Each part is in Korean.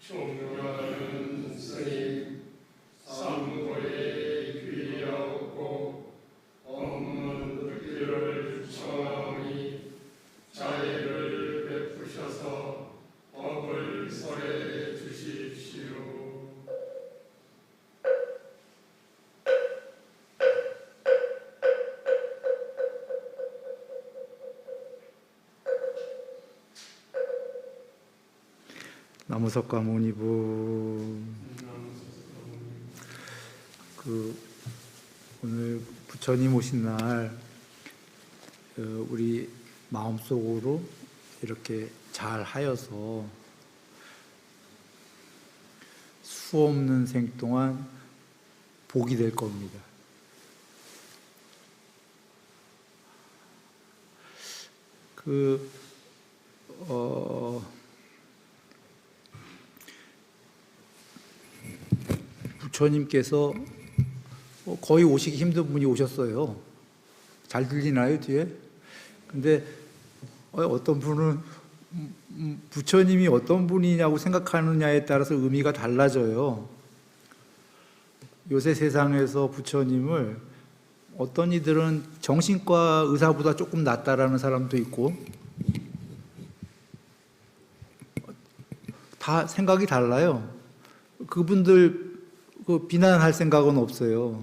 존경하는 스님, 삼고에 귀하옵고 없는 뜻을 청하오니 자애를 베푸셔서 법을 설해 주십시오. 나무석가 모니부. 오늘 부처님 오신 날 우리 마음속으로 이렇게 잘 하여서 수 없는 생 동안 복이 될 겁니다. 부처님께서 거의 오시기 힘든 분이 오셨어요. 잘 들리나요, 뒤에? 근데 어떤 분은 부처님이 어떤 분이냐고 생각하느냐에 따라서 의미가 달라져요. 요새 세상에서 부처님을 어떤 이들은 정신과 의사보다 조금 낫다라는 사람도 있고, 다 생각이 달라요. 그분들 비난할 생각은 없어요.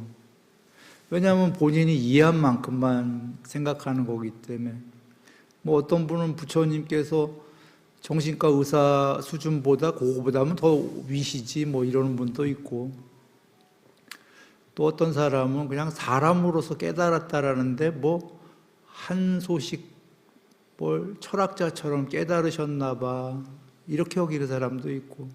왜냐하면 본인이 이해한 만큼만 생각하는 거기 때문에. 어떤 분은 부처님께서 정신과 의사 수준보다 그거보다는 더 위시지 이러는 분도 있고, 또 어떤 사람은 그냥 사람으로서 깨달았다라는데 한 소식 철학자처럼 깨달으셨나 봐 이렇게 여기는 사람도 있고.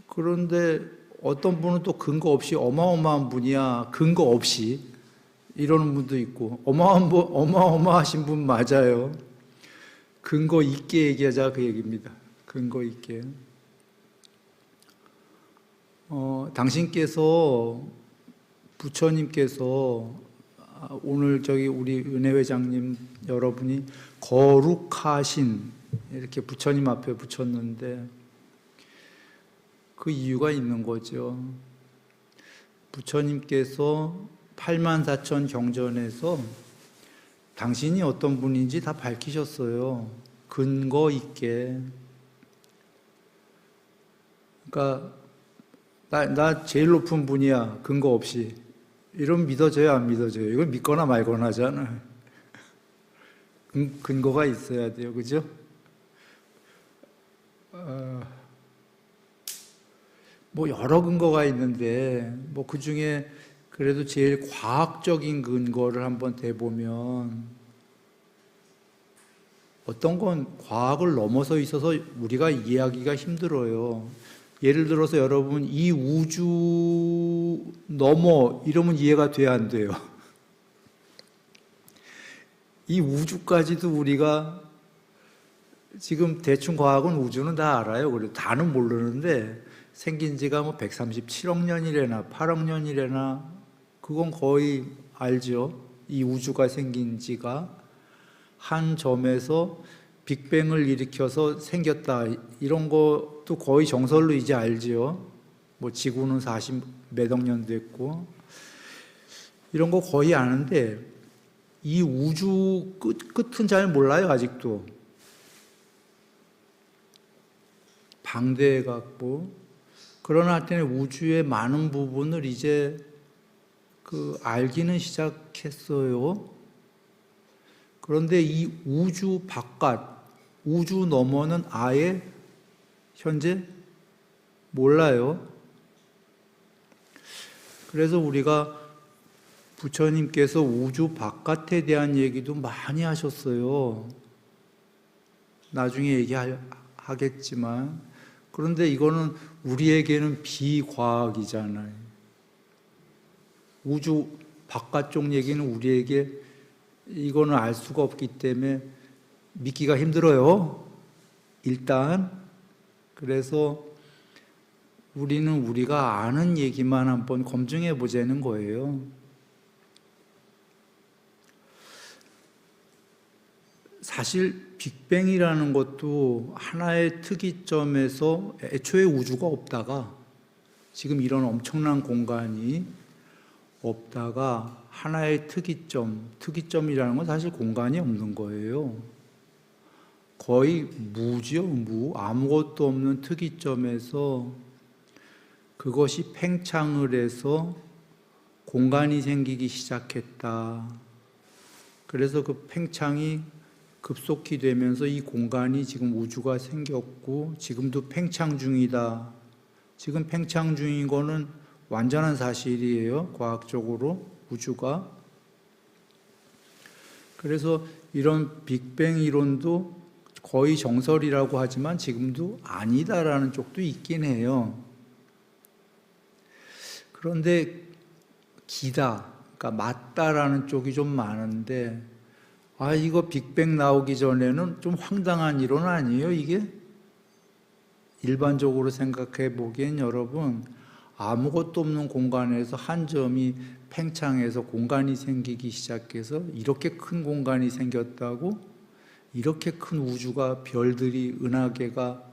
그런데 어떤 분은 또 근거 없이 어마어마한 분이야, 근거 없이 이러는 분도 있고. 어마어마하신 분 맞아요. 근거 있게 얘기하자 그 얘기입니다. 근거 있게. 당신께서, 부처님께서 오늘 우리 은혜회장님 여러분이 거룩하신 이렇게 부처님 앞에 붙였는데 그 이유가 있는 거죠. 부처님께서 84,000 경전에서 당신이 어떤 분인지 다 밝히셨어요. 근거 있게. 그러니까 나 제일 높은 분이야, 근거 없이. 이러면 믿어져요, 안 믿어져요? 이건 믿거나 말거나 하잖아요. 근거가 있어야 돼요, 그죠? 여러 근거가 있는데, 그 중에 그래도 제일 과학적인 근거를 한번 대보면, 어떤 건 과학을 넘어서 있어서 우리가 이해하기가 힘들어요. 예를 들어서 여러분, 이 우주 넘어 이러면 이해가 돼야 안 돼요. 이 우주까지도 우리가 지금 대충 과학은 우주는 다 알아요. 그래도 다는 모르는데 생긴 지가 137억 년이래나 8억 년이래나 그건 거의 알죠. 이 우주가 생긴 지가 한 점에서 빅뱅을 일으켜서 생겼다 이런 것도 거의 정설로 이제 알지요. 지구는 40 몇 억 년 됐고 이런 거 거의 아는데 이 우주 끝은 잘 몰라요. 아직도 방대해 갖고. 그러나 하여튼 우주의 많은 부분을 이제 알기는 시작했어요. 그런데 이 우주 바깥, 우주 너머는 아예 현재 몰라요. 그래서 우리가 부처님께서 우주 바깥에 대한 얘기도 많이 하셨어요. 나중에 얘기하겠지만. 그런데 이거는 우리에게는 비과학이잖아요. 우주 바깥쪽 얘기는 우리에게 이거는 알 수가 없기 때문에 믿기가 힘들어요. 일단. 그래서 우리는 우리가 아는 얘기만 한번 검증해 보자는 거예요. 사실 빅뱅이라는 것도 하나의 특이점에서 애초에 우주가 없다가 지금 이런 엄청난 공간이 없다가 하나의 특이점이라는 건 사실 공간이 없는 거예요. 거의 무죠, 무. 아무것도 없는 특이점에서 그것이 팽창을 해서 공간이 생기기 시작했다. 그래서 그 팽창이 급속히 되면서 이 공간이 지금 우주가 생겼고 지금도 팽창 중이다. 지금 팽창 중인 거는 완전한 사실이에요. 과학적으로 우주가. 그래서 이런 빅뱅 이론도 거의 정설이라고 하지만 지금도 아니다라는 쪽도 있긴 해요. 그런데 기다, 그러니까 맞다라는 쪽이 좀 많은데 이거 빅뱅 나오기 전에는 좀 황당한 이론 아니에요, 이게? 일반적으로 생각해 보기엔 여러분, 아무것도 없는 공간에서 한 점이 팽창해서 공간이 생기기 시작해서 이렇게 큰 공간이 생겼다고? 이렇게 큰 우주가, 별들이, 은하계가,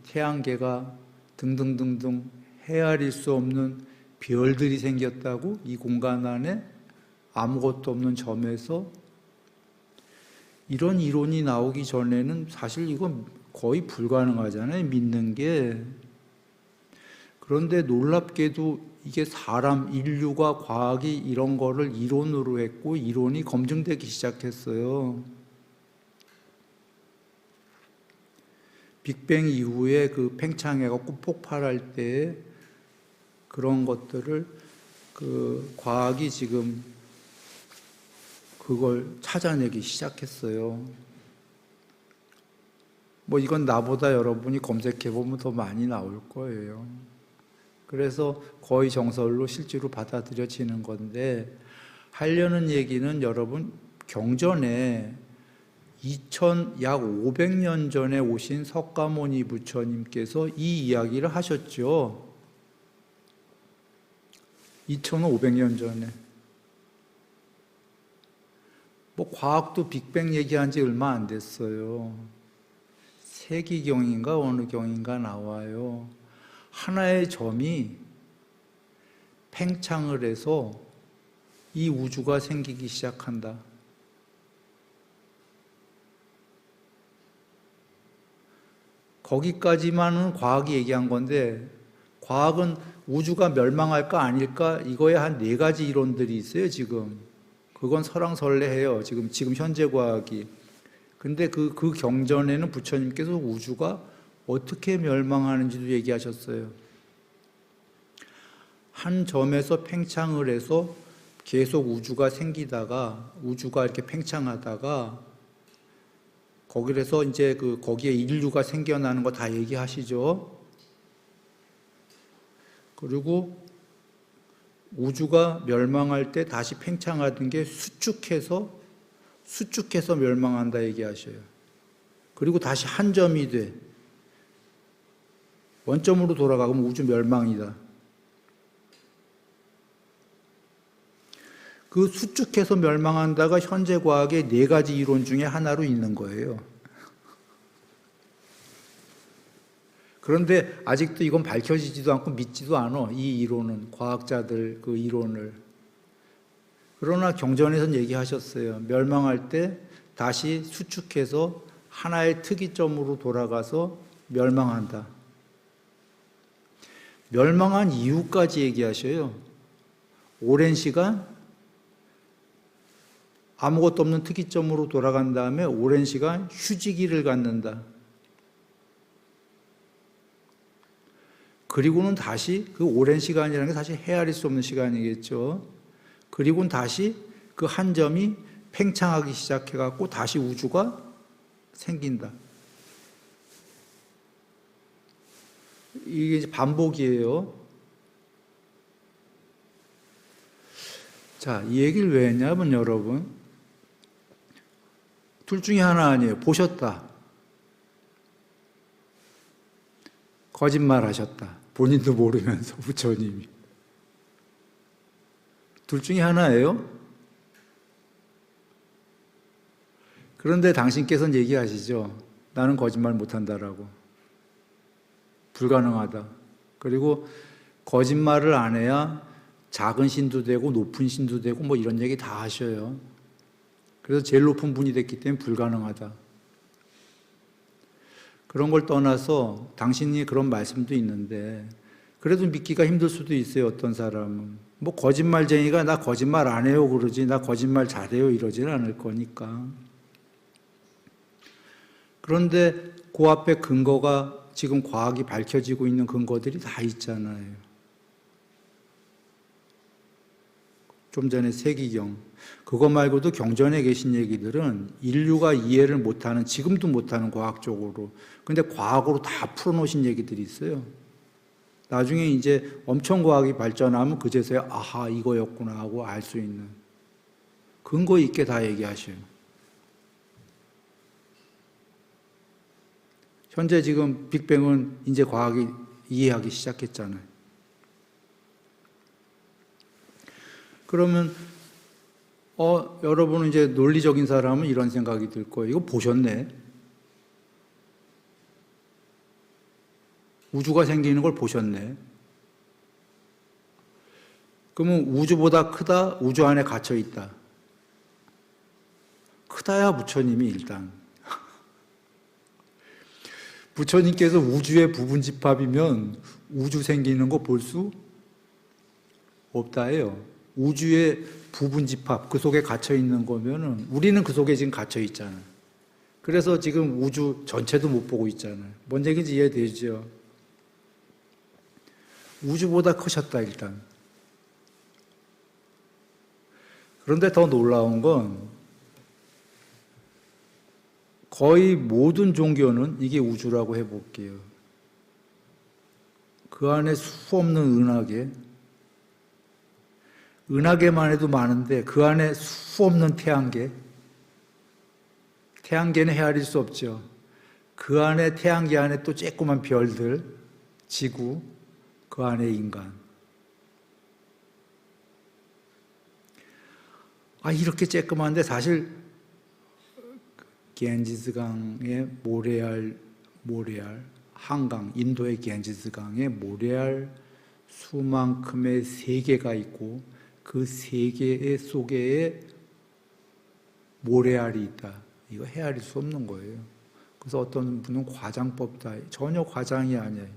태양계가 등등등등 헤아릴 수 없는 별들이 생겼다고? 이 공간 안에 아무것도 없는 점에서? 이런 이론이 나오기 전에는 사실 이건 거의 불가능하잖아요, 믿는 게. 그런데 놀랍게도 이게 인류가 과학이 이런 거를 이론으로 했고 이론이 검증되기 시작했어요. 빅뱅 이후에 그 팽창해갖고 폭발할 때 그런 것들을 과학이 지금 그걸 찾아내기 시작했어요. 이건 나보다 여러분이 검색해보면 더 많이 나올 거예요. 그래서 거의 정설로 실제로 받아들여지는 건데, 하려는 얘기는 여러분, 경전에 약 500년 전에 오신 석가모니 부처님께서 이 이야기를 하셨죠. 2500년 전에. 과학도 빅뱅 얘기한 지 얼마 안 됐어요. 세기경인가 어느 경인가 나와요. 하나의 점이 팽창을 해서 이 우주가 생기기 시작한다. 거기까지만은 과학이 얘기한 건데, 과학은 우주가 멸망할까 아닐까 이거에 한 4가지 이론들이 있어요, 지금. 그건 설왕설래해요, 지금 현재 과학이. 근데 그 경전에는 부처님께서 우주가 어떻게 멸망하는지도 얘기하셨어요. 한 점에서 팽창을 해서 계속 우주가 생기다가, 우주가 이렇게 팽창하다가, 거기에서 이제 거기에 인류가 생겨나는 거 다 얘기하시죠. 그리고 우주가 멸망할 때 다시 팽창하던 게 수축해서 멸망한다 얘기하셔요. 그리고 다시 한 점이 돼. 원점으로 돌아가면 우주 멸망이다. 그 수축해서 멸망한다가 현재 과학의 4가지 이론 중에 하나로 있는 거예요. 그런데 아직도 이건 밝혀지지도 않고 믿지도 않아, 이 이론은. 과학자들 그 이론을. 그러나 경전에서는 얘기하셨어요. 멸망할 때 다시 수축해서 하나의 특이점으로 돌아가서 멸망한다. 멸망한 이유까지 얘기하셔요. 오랜 시간 아무것도 없는 특이점으로 돌아간 다음에 오랜 시간 휴지기를 갖는다. 그리고는 다시 그 오랜 시간이라는 게 사실 헤아릴 수 없는 시간이겠죠. 그리고는 다시 그 한 점이 팽창하기 시작해갖고 다시 우주가 생긴다. 이게 반복이에요. 자, 이 얘기를 왜 했냐면 여러분, 둘 중에 하나 아니에요. 보셨다. 거짓말 하셨다. 본인도 모르면서 부처님이. 둘 중에 하나예요. 그런데 당신께서는 얘기하시죠. 나는 거짓말 못한다라고. 불가능하다. 그리고 거짓말을 안 해야 작은 신도 되고 높은 신도 되고 뭐 이런 얘기 다 하셔요. 그래서 제일 높은 분이 됐기 때문에 불가능하다. 그런 걸 떠나서 당신이 그런 말씀도 있는데 그래도 믿기가 힘들 수도 있어요. 어떤 사람은. 뭐 거짓말쟁이가 나 거짓말 안 해요 그러지 나 거짓말 잘해요 이러지는 않을 거니까. 그런데 그 앞에 근거가 지금 과학이 밝혀지고 있는 근거들이 다 있잖아요. 좀 전에 세기경. 그거 말고도 경전에 계신 얘기들은 인류가 이해를 못하는, 지금도 못하는 과학적으로. 근데 과학으로 다 풀어놓으신 얘기들이 있어요. 나중에 이제 엄청 과학이 발전하면 그제서야 아하 이거였구나 하고 알 수 있는. 근거 있게 다 얘기하셔요. 현재 지금 빅뱅은 이제 과학이 이해하기 시작했잖아요. 그러면 여러분은 이제 논리적인 사람은 이런 생각이 들 거예요. 이거 보셨네. 우주가 생기는 걸 보셨네. 그러면 우주보다 크다? 우주 안에 갇혀 있다. 크다야 부처님이 일단. 부처님께서 우주의 부분집합이면 우주 생기는 거 볼 수 없다 해요. 우주의 부분집합, 그 속에 갇혀 있는 거면은 우리는 그 속에 지금 갇혀 있잖아요. 그래서 지금 우주 전체도 못 보고 있잖아요. 뭔 얘기인지 이해되죠? 우주보다 크셨다 일단. 그런데 더 놀라운 건 거의 모든 종교는 이게 우주라고 해볼게요. 그 안에 수 없는 은하계만 해도 많은데 그 안에 수 없는 태양계는 헤아릴 수 없죠. 그 안에 태양계 안에 또 쬐끄만 별들, 지구, 그 안에 인간. 이렇게 쬐끄만데 사실 겐지스강의 모래알, 한강, 인도의 겐지스강에 모래알 수만큼의 세계가 있고 그 세계 속에 모래알이 있다. 이거 헤아릴 수 없는 거예요. 그래서 어떤 분은 과장법이다. 전혀 과장이 아니에요.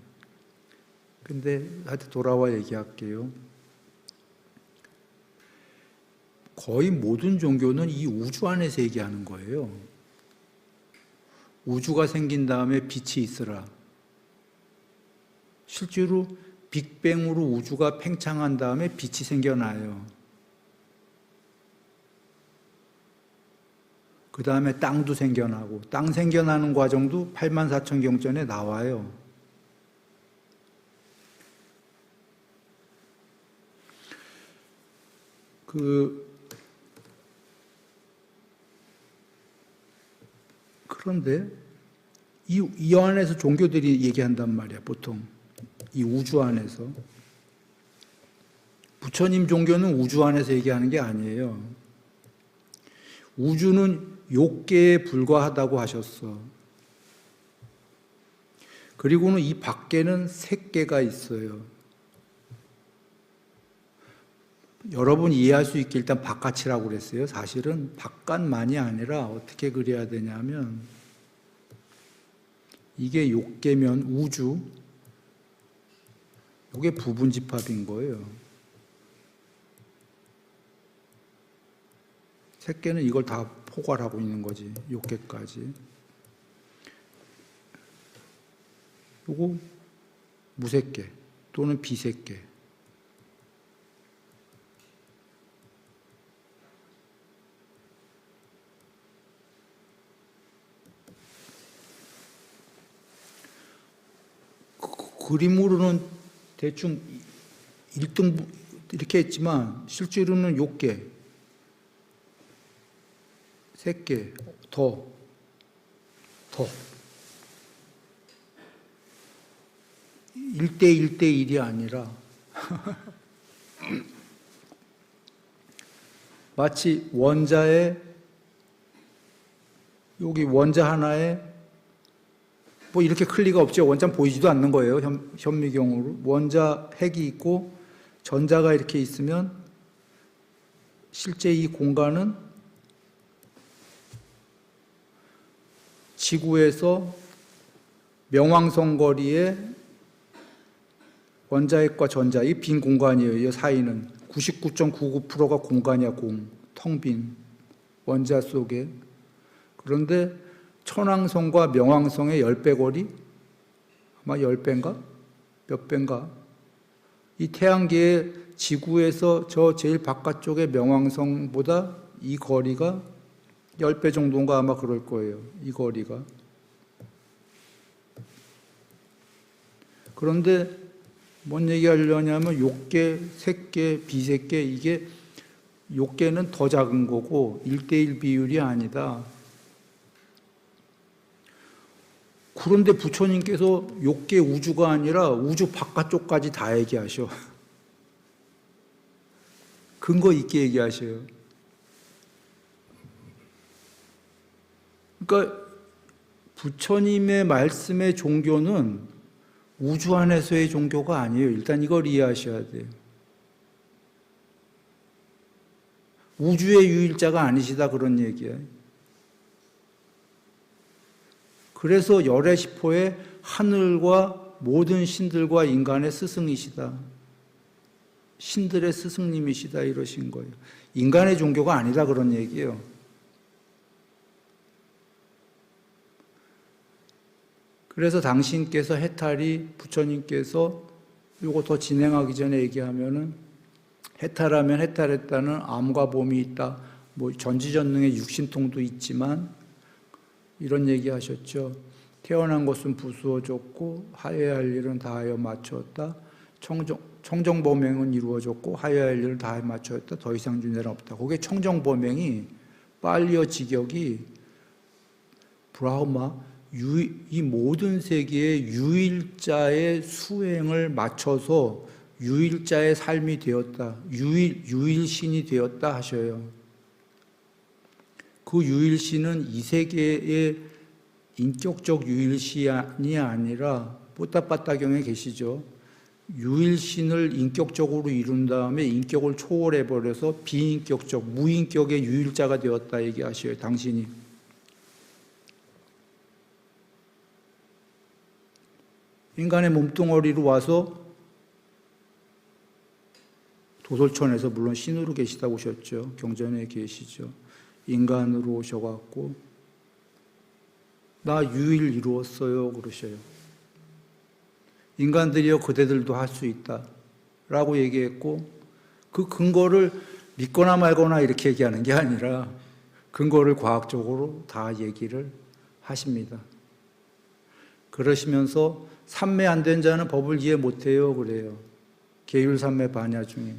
근데 하여튼 돌아와 얘기할게요. 거의 모든 종교는 이 우주 안에서 얘기하는 거예요. 우주가 생긴 다음에 빛이 있으라. 실제로 빅뱅으로 우주가 팽창한 다음에 빛이 생겨나요. 그 다음에 땅도 생겨나고, 땅 생겨나는 과정도 84,000경전에 나와요. 그런데 이 안에서 종교들이 얘기한단 말이야, 보통. 이 우주 안에서. 부처님 종교는 우주 안에서 얘기하는 게 아니에요. 우주는 욕계에 불과하다고 하셨어. 그리고는 이 밖에는 색계가 있어요. 여러분 이해할 수 있게 일단 바깥이라고 그랬어요. 사실은 바깥만이 아니라 어떻게 그려야 되냐면 이게 욕계면 우주, 이게 부분집합인 거예요. 색계는 이걸 다 포괄하고 있는 거지, 욕계까지. 요거 무색계 또는 비색계. 그림으로는 대충 1등 이렇게 했지만 실제로는 욕계, 색계, 더 1대1대1이 아니라 마치 원자의 여기 원자 하나에 뭐 이렇게 클 리가 없죠. 원자 보이지도 않는 거예요. 현미경으로. 원자 핵이 있고 전자가 이렇게 있으면 실제 이 공간은 지구에서 명왕성 거리에 원자핵과 전자, 이 빈 공간이에요. 이 사이는 99.99%가 공간이야, 텅 빈 원자 속에. 그런데 천왕성과 명왕성의 10배 거리? 아마 10배인가? 몇 배인가? 이 태양계의 지구에서 저 제일 바깥쪽의 명왕성보다 이 거리가 10배 정도인가 아마 그럴 거예요. 이 거리가. 그런데 뭔 얘기 하려냐면 욕계, 색계, 비색계, 이게 욕계는 더 작은 거고 1대1 비율이 아니다. 그런데 부처님께서 욕계 우주가 아니라 우주 바깥쪽까지 다 얘기하셔. 근거 있게 얘기하셔요. 그러니까 부처님의 말씀의 종교는 우주 안에서의 종교가 아니에요. 일단 이걸 이해하셔야 돼요. 우주의 유일자가 아니시다 그런 얘기예요. 그래서 열애시포의 하늘과 모든 신들과 인간의 스승이시다. 신들의 스승님이시다 이러신 거예요. 인간의 종교가 아니다 그런 얘기예요. 그래서 당신께서 해탈이 부처님께서 이거 더 진행하기 전에 얘기하면은 해탈하면 해탈했다는 암과 봄이 있다. 뭐 전지전능의 육신통도 있지만 이런 얘기 하셨죠. 태어난 것은 부수어졌고 하여야 할 일은 다하여 마쳤다. 청정범행은 이루어졌고 하여야 할 일을 다하여 마쳤다. 더 이상 윤회는 없다. 그게 청정범행이 빨리어 직역이 브라흐마 이 모든 세계의 유일자의 수행을 맞춰서 유일자의 삶이 되었다. 유일신이 되었다 하셔요. 그 유일신은 이 세계의 인격적 유일신이 아니라 뽀따빠따경에 계시죠. 유일신을 인격적으로 이룬 다음에 인격을 초월해버려서 비인격적, 무인격의 유일자가 되었다 얘기하셔요. 당신이. 인간의 몸뚱어리로 와서 도솔천에서 물론 신으로 계시다고 오셨죠. 경전에 계시죠. 인간으로 오셔갖고 나 유일 이루었어요 그러셔요. 인간들이여 그대들도 할 수 있다 라고 얘기했고 그 근거를 믿거나 말거나 이렇게 얘기하는 게 아니라 근거를 과학적으로 다 얘기를 하십니다. 그러시면서 삼매 안 된 자는 법을 이해 못해요 그래요. 계율삼매 반야 중에.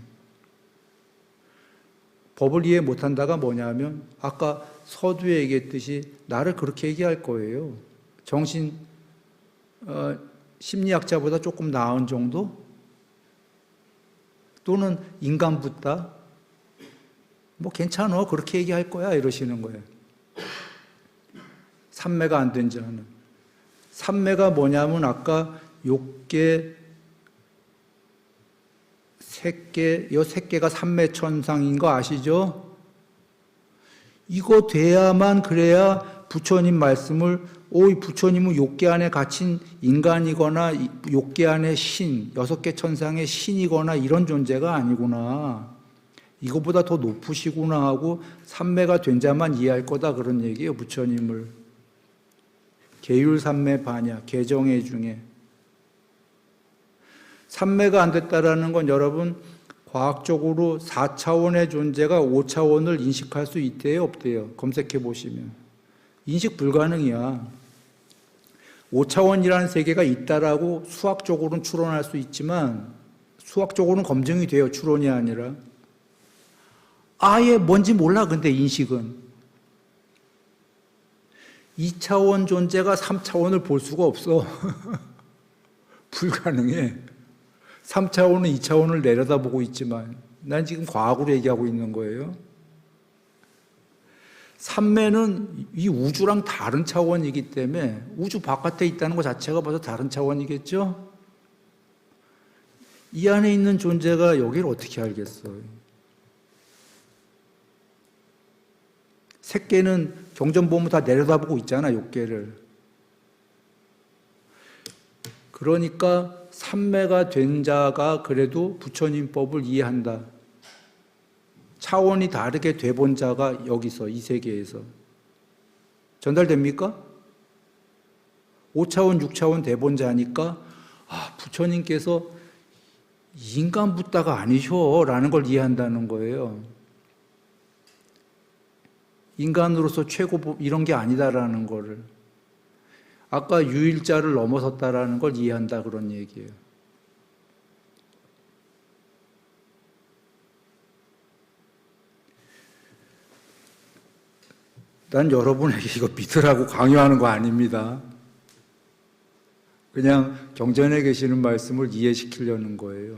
법을 이해 못한다가 뭐냐면 아까 서두에 얘기했듯이 나를 그렇게 얘기할 거예요. 심리학자보다 조금 나은 정도? 또는 인간 붓다? 뭐 괜찮아 그렇게 얘기할 거야 이러시는 거예요. 삼매가 안 된 자는. 삼매가 뭐냐면 아까 욕계, 색계, 이 색계가 삼매천상인 거 아시죠? 이거 돼야만 그래야 부처님 말씀을 부처님은 욕계 안에 갇힌 인간이거나 욕계 안에 신, 6개 천상의 신이거나 이런 존재가 아니구나. 이거보다 더 높으시구나 하고 삼매가 된 자만 이해할 거다 그런 얘기예요. 부처님을. 계율삼매 반야, 개정의 중에. 삼매가 안 됐다라는 건 여러분 과학적으로 4차원의 존재가 5차원을 인식할 수 있대요, 없대요? 검색해 보시면. 인식 불가능이야. 5차원이라는 세계가 있다라고 수학적으로는 추론할 수 있지만 수학적으로는 검증이 돼요, 추론이 아니라. 아예 뭔지 몰라, 근데 인식은. 2차원 존재가 3차원을 볼 수가 없어. 불가능해. 3차원은 2차원을 내려다보고 있지만 난 지금 과학으로 얘기하고 있는 거예요. 삼매는 이 우주랑 다른 차원이기 때문에 우주 바깥에 있다는 것 자체가 벌써 다른 차원이겠죠? 이 안에 있는 존재가 여기를 어떻게 알겠어요? 새끼는 경전보면 다 내려다보고 있잖아, 욕계를. 그러니까 삼매가 된 자가 그래도 부처님법을 이해한다. 차원이 다르게 돼본 자가 여기서 이 세계에서 전달됩니까? 5차원, 6차원 돼본 자니까 부처님께서 인간 붓다가 아니셔 라는 걸 이해한다는 거예요. 인간으로서 최고 이런 게 아니다라는 거를. 아까 유일자를 넘어섰다라는 걸 이해한다 그런 얘기예요. 난 여러분에게 이거 믿으라고 강요하는 거 아닙니다. 그냥 경전에 계시는 말씀을 이해시키려는 거예요.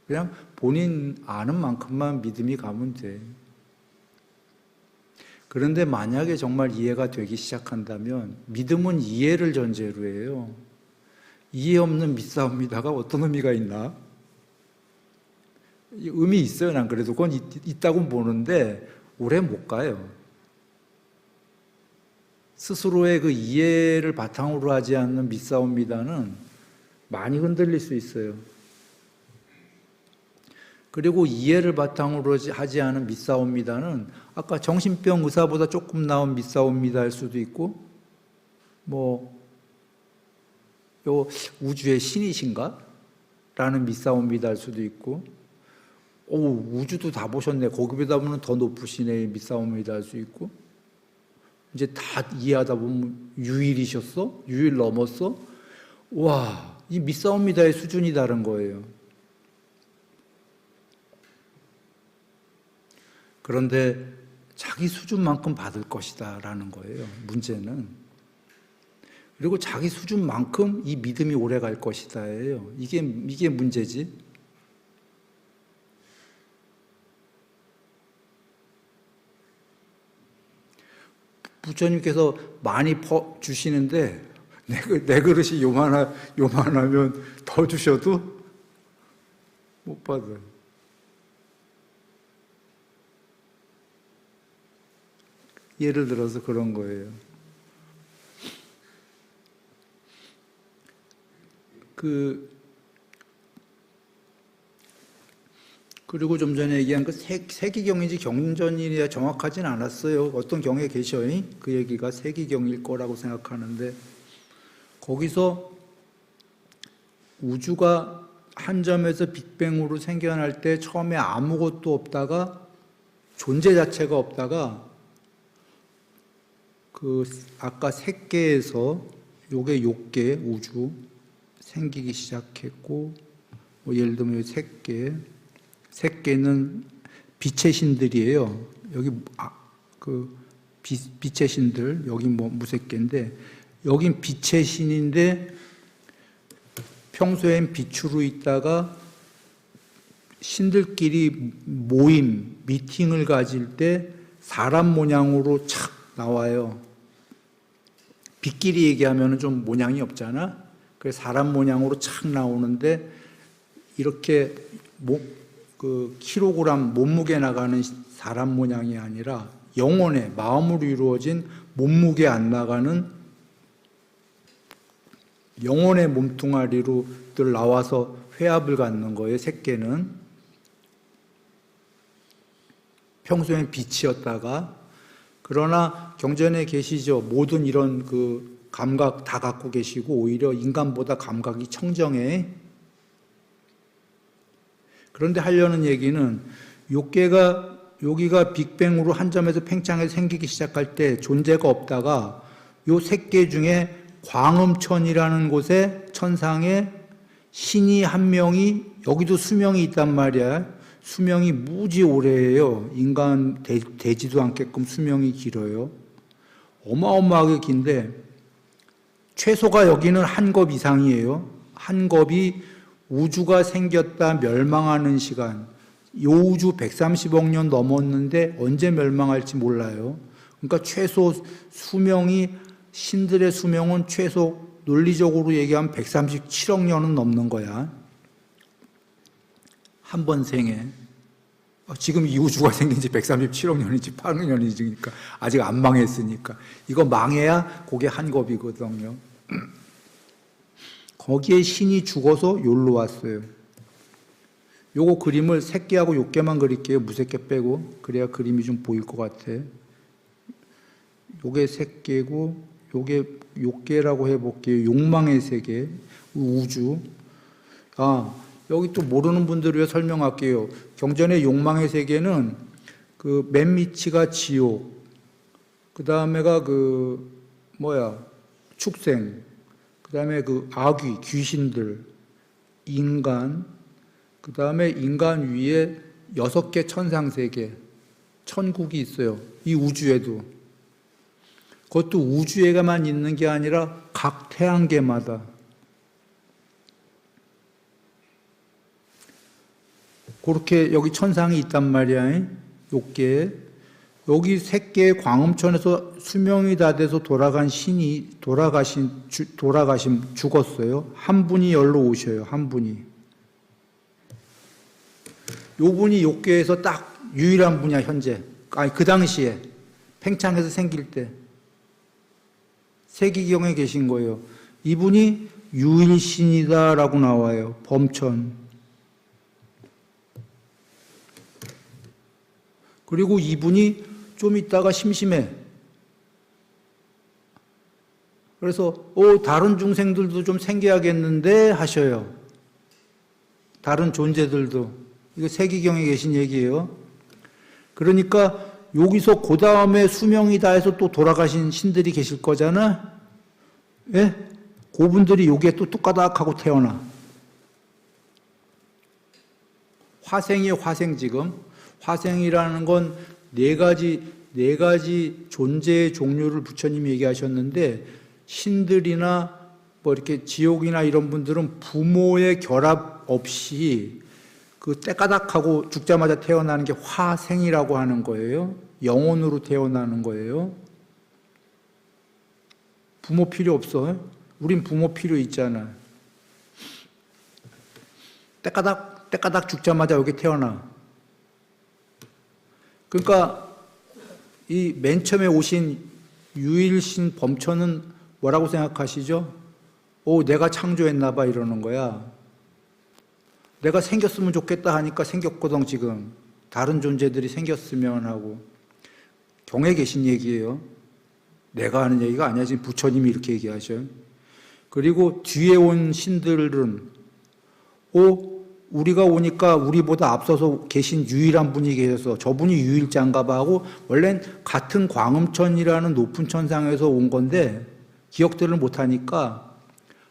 그냥 본인 아는 만큼만 믿음이 가면 돼. 그런데 만약에 정말 이해가 되기 시작한다면 믿음은 이해를 전제로 해요. 이해 없는 믿사옵니다가 어떤 의미가 있나? 의미 있어요. 난 그래도 그건 있다고 보는데 오래 못 가요. 스스로의 그 이해를 바탕으로 하지 않는 믿사옵니다는 많이 흔들릴 수 있어요. 그리고 이해를 바탕으로 하지 않은 믿사옵니다는 아까 정신병 의사보다 조금 나은 믿사옵니다 할 수도 있고, 요 우주의 신이신가? 라는 믿사옵니다 할 수도 있고, 우주도 다 보셨네. 거기보다 보면 더 높으시네. 믿사옵니다 할 수 있고, 이제 다 이해하다 보면 유일이셨어? 유일 넘었어? 와, 이 믿사옵니다의 수준이 다른 거예요. 그런데 자기 수준만큼 받을 것이다 라는 거예요. 문제는. 그리고 자기 수준만큼 이 믿음이 오래 갈 것이다예요. 이게 문제지. 부처님께서 많이 주시는데 내 그릇이 요만하면 더 주셔도 못 받아요. 예를 들어서 그런 거예요. 그리고 좀 전에 얘기한 그 세기경인지 경전이야 정확하진 않았어요. 어떤 경에 계셔요. 그 얘기가 세기경일 거라고 생각하는데, 거기서 우주가 한 점에서 빅뱅으로 생겨날 때 처음에 아무것도 없다가 존재 자체가 없다가 아까 색계에서 요게 욕계 우주 생기기 시작했고, 예를 들면 색계는 빛의 신들이에요. 여기 빛의 신들, 여기 무색계인데 여긴 빛의 신인데 평소엔 빛으로 있다가 신들끼리 미팅을 가질 때 사람 모양으로 착 나와요. 빛끼리 얘기하면 좀 모양이 없잖아. 그래서 사람 모양으로 착 나오는데 이렇게 킬로그램 몸무게 나가는 사람 모양이 아니라 영혼의 마음으로 이루어진 몸무게 안 나가는 영혼의 몸뚱아리로들 나와서 회합을 갖는 거예요. 색계는 평소엔 빛이었다가, 그러나 경전에 계시죠. 모든 이런 감각 다 갖고 계시고 오히려 인간보다 감각이 청정해. 그런데 하려는 얘기는 여기가 빅뱅으로 한 점에서 팽창해서 생기기 시작할 때 존재가 없다가 요 색계 중에 광음천이라는 곳에 천상에 신이 한 명이, 여기도 수명이 있단 말이야. 수명이 무지 오래예요. 인간 되지도 않게끔 수명이 길어요. 어마어마하게 긴데 최소가 여기는 한 겁 이상이에요. 한 겁이 우주가 생겼다 멸망하는 시간, 요 우주 130억 년 넘었는데 언제 멸망할지 몰라요. 그러니까 최소 수명이, 신들의 수명은 최소 논리적으로 얘기하면 137억 년은 넘는 거야. 한 번 생에. 지금 이 우주가 생긴 지 137억 년이지 8억 년이니까 아직 안 망했으니까. 이거 망해야 그게 한 겁이거든요. 거기에 신이 죽어서 여기로 왔어요. 요거 그림을 새끼하고 요게만 그릴게요. 무새끼 빼고. 그래야 그림이 좀 보일 것 같아. 요게 새끼고 요게 요게라고 해볼게요. 욕망의 세계, 우주. 여기 또 모르는 분들을 위해 설명할게요. 경전의 욕망의 세계는 그 맨 밑이가 지옥, 그 다음에가 축생, 그 다음에 그 아귀, 귀신들, 인간, 그 다음에 인간 위에 6개 천상세계, 천국이 있어요. 이 우주에도. 그것도 우주에만 있는 게 아니라 각 태양계마다. 그렇게 여기 천상이 있단 말이야. 요게. 여기 새끼의 광음천에서 수명이 다 돼서 돌아간 신이 죽었어요. 한 분이 열로 오셔요. 한 분이. 요 분이 요괴에서 딱 유일한 분이야, 현재. 그 당시에. 팽창해서 생길 때. 세기경에 계신 거예요. 이분이 유일신이다라고 나와요. 범천. 그리고 이분이 좀 있다가 심심해. 그래서 다른 중생들도 좀 생겨야겠는데 하셔요. 다른 존재들도. 이거 세기경에 계신 얘기예요. 그러니까 여기서 그 다음에 수명이 다해서 또 돌아가신 신들이 계실 거잖아. 예? 그분들이 여기에 또 뚝가닥하고 태어나. 화생이에요, 화생 지금. 화생이라는 건 네 가지 존재의 종류를 부처님이 얘기하셨는데, 신들이나 이렇게 지옥이나 이런 분들은 부모의 결합 없이 그 때까닥하고 죽자마자 태어나는 게 화생이라고 하는 거예요. 영혼으로 태어나는 거예요. 부모 필요 없어. 우린 부모 필요 있잖아. 때까닥 죽자마자 여기 태어나. 그러니까 이 맨 처음에 오신 유일신 범천은 뭐라고 생각하시죠? 내가 창조했나 봐 이러는 거야. 내가 생겼으면 좋겠다 하니까 생겼거든 지금. 다른 존재들이 생겼으면 하고. 경에 계신 얘기예요. 내가 하는 얘기가 아니야. 지금 부처님이 이렇게 얘기하셔요. 그리고 뒤에 온 신들은 우리가 오니까 우리보다 앞서서 계신 유일한 분이 계셔서 저분이 유일자인가 봐 하고, 원래는 같은 광음천이라는 높은 천상에서 온 건데 기억들을 못하니까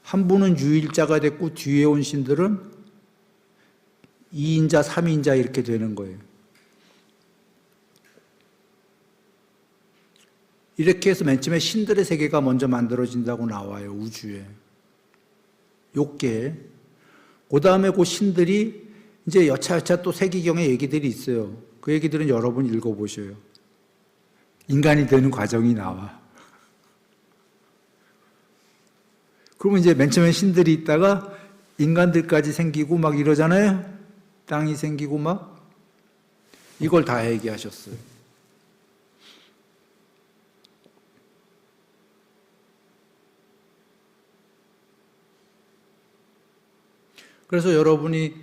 한 분은 유일자가 됐고 뒤에 온 신들은 2인자, 3인자 이렇게 되는 거예요. 이렇게 해서 맨 처음에 신들의 세계가 먼저 만들어진다고 나와요. 우주에. 요게. 그 다음에 그 신들이 이제 여차여차 또 세기경의 얘기들이 있어요. 그 얘기들은 여러분 읽어보셔요. 인간이 되는 과정이 나와. 그러면 이제 맨 처음에 신들이 있다가 인간들까지 생기고 막 이러잖아요. 땅이 생기고 막. 이걸 다 얘기하셨어요. 그래서 여러분이,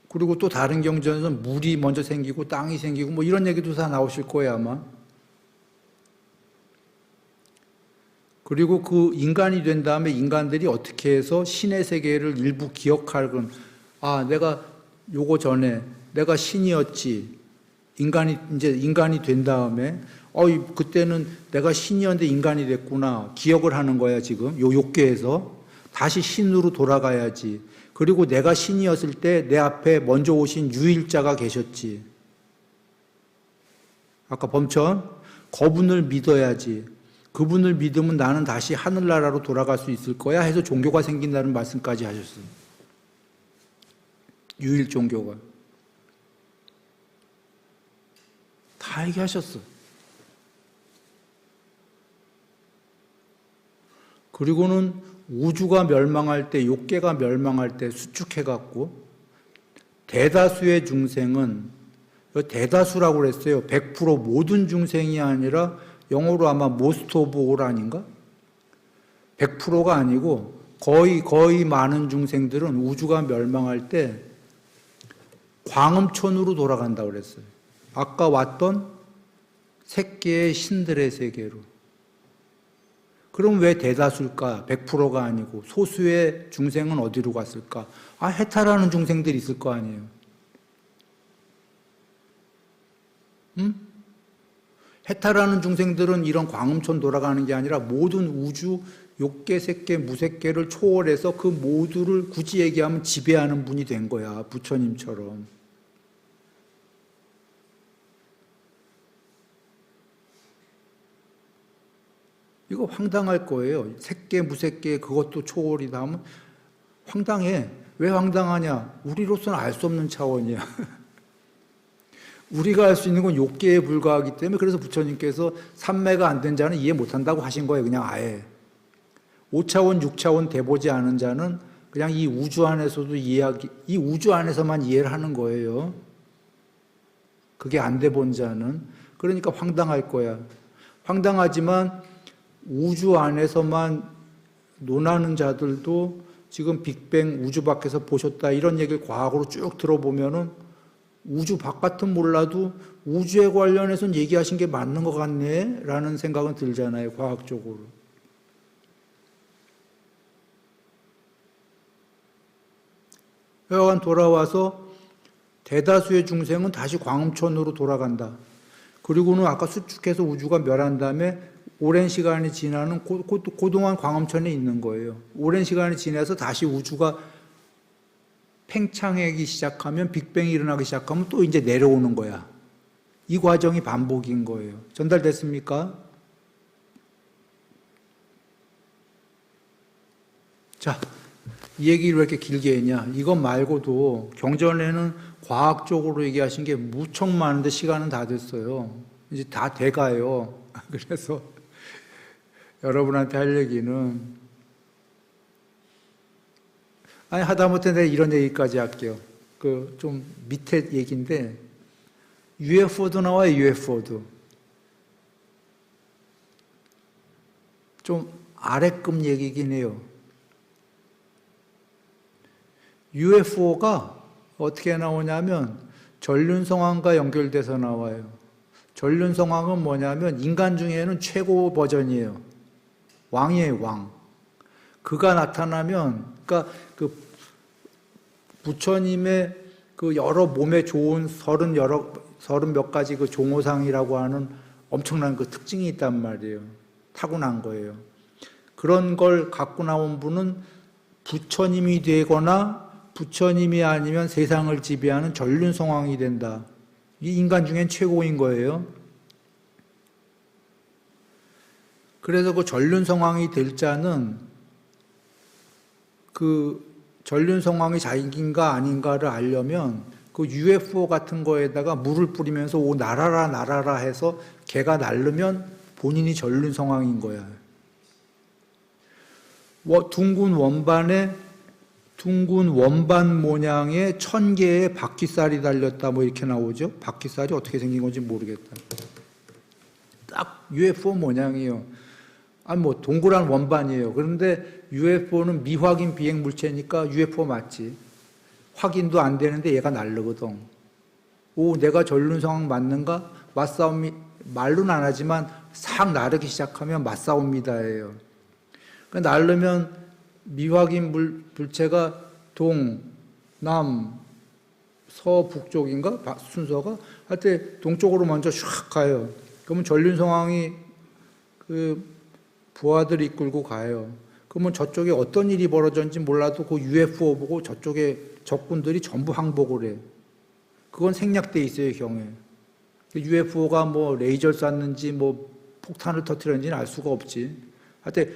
그리고 또 다른 경전에서는 물이 먼저 생기고 땅이 생기고 뭐 이런 얘기도 다 나오실 거예요 아마. 그리고 그 인간이 된 다음에 인간들이 어떻게 해서 신의 세계를 일부 기억하건, 내가 요거 전에 내가 신이었지. 이제 인간이 된 다음에 그때는 내가 신이었는데 인간이 됐구나. 기억을 하는 거야 지금. 요 욕계에서 다시 신으로 돌아가야지. 그리고 내가 신이었을 때 내 앞에 먼저 오신 유일자가 계셨지. 아까 범천, 그분을 믿어야지. 그분을 믿으면 나는 다시 하늘나라로 돌아갈 수 있을 거야 해서 종교가 생긴다는 말씀까지 하셨어요. 유일 종교가. 다 얘기하셨어. 그리고는 우주가 멸망할 때, 욕계가 멸망할 때 수축해갖고 대다수의 중생은, 대다수라고 그랬어요. 100% 모든 중생이 아니라 영어로 아마 most of all 아닌가? 100%가 아니고 거의 많은 중생들은 우주가 멸망할 때 광음촌으로 돌아간다고 그랬어요. 아까 왔던 색계의 신들의 세계로. 그럼 왜 대다수일까? 100%가 아니고 소수의 중생은 어디로 갔을까? 해탈하는 중생들이 있을 거 아니에요. 응? 해탈하는 중생들은 이런 광음촌 돌아가는 게 아니라 모든 우주, 욕계, 색계, 무색계를 초월해서 그 모두를 굳이 얘기하면 지배하는 분이 된 거야. 부처님처럼. 이거 황당할 거예요. 색계, 무색계 그것도 초월이다 하면 황당해. 왜 황당하냐? 우리로서는 알 수 없는 차원이야. 우리가 알 수 있는 건 욕계에 불과하기 때문에 그래서 부처님께서 삼매가 안 된 자는 이해 못한다고 하신 거예요. 그냥 아예. 5차원, 6차원 돼보지 않은 자는 그냥 이 우주 안에서도 이 우주 안에서만 이해를 하는 거예요. 그게 안 돼본 자는. 그러니까 황당할 거야. 황당하지만 우주 안에서만 논하는 자들도 지금 빅뱅 우주 밖에서 보셨다 이런 얘기를 과학으로 쭉 들어보면은 우주 바깥은 몰라도 우주에 관련해서는 얘기하신 게 맞는 것 같네 라는 생각은 들잖아요. 과학적으로. 여하간 돌아와서 대다수의 중생은 다시 광음촌으로 돌아간다. 그리고는 아까 수축해서 우주가 멸한 다음에 오랜 시간이 지나는 그동안 광음촌에 있는 거예요. 오랜 시간이 지나서 다시 우주가 팽창하기 시작하면 빅뱅이 일어나기 시작하면 또 이제 내려오는 거야. 이 과정이 반복인 거예요. 전달됐습니까? 자, 이 얘기를 왜 이렇게 길게 했냐? 이것 말고도 경전에는 과학적으로 얘기하신 게 무척 많은데 시간은 다 됐어요. 이제 다 돼가요. 그래서 여러분한테 할 얘기는 하다못해 내가 이런 얘기까지 할게요. 좀 밑에 얘기인데 UFO도 나와요. UFO도 좀 아래급 얘기긴 해요. UFO가 어떻게 나오냐면 전륜성왕과 연결돼서 나와요. 전륜성왕은 뭐냐면 인간 중에는 최고 버전이에요. 왕이에요, 왕. 그가 나타나면, 그러니까 그 부처님의 그 여러 몸에 좋은 30 몇 가지 그 종호상이라고 하는 엄청난 그 특징이 있단 말이에요. 타고난 거예요. 그런 걸 갖고 나온 분은 부처님이 되거나 부처님이 아니면 세상을 지배하는 전륜성왕이 된다. 이 인간 중엔 최고인 거예요. 그래서 그 전륜성왕이 될 자는 그 전륜성왕이 자기인가 아닌가를 알려면 그 UFO 같은 거에다가 물을 뿌리면서 오 날아라 날아라 해서 걔가 날르면 본인이 전륜성왕인 거야. 둥근 원반 모양의 1000개의 바퀴살이 달렸다 뭐 이렇게 나오죠. 바퀴살이 어떻게 생긴 건지 모르겠다. 딱 UFO 모양이에요. 뭐 동그란 원반이에요. 그런데 UFO는 미확인 비행 물체니까 UFO 맞지. 확인도 안 되는데 얘가 날르거든. 내가 전륜성왕 맞는가? 맞사옵니다. 말로는 안 하지만 싹 나르기 시작하면 맞사옵니다예요. 그러니까 날르면 미확인 물체가 동, 남, 서, 북쪽인가? 순서가? 할 때 동쪽으로 먼저 샥 가요. 그러면 전륜성왕이 부하들 이끌고 가요. 그러면 저쪽에 어떤 일이 벌어졌는지 몰라도 그 UFO 보고 저쪽에 적군들이 전부 항복을 해. 그건 생략돼 있어요, 경에. UFO가 뭐 레이저를 쐈는지 뭐 폭탄을 터뜨렸는지는 알 수가 없지. 하여튼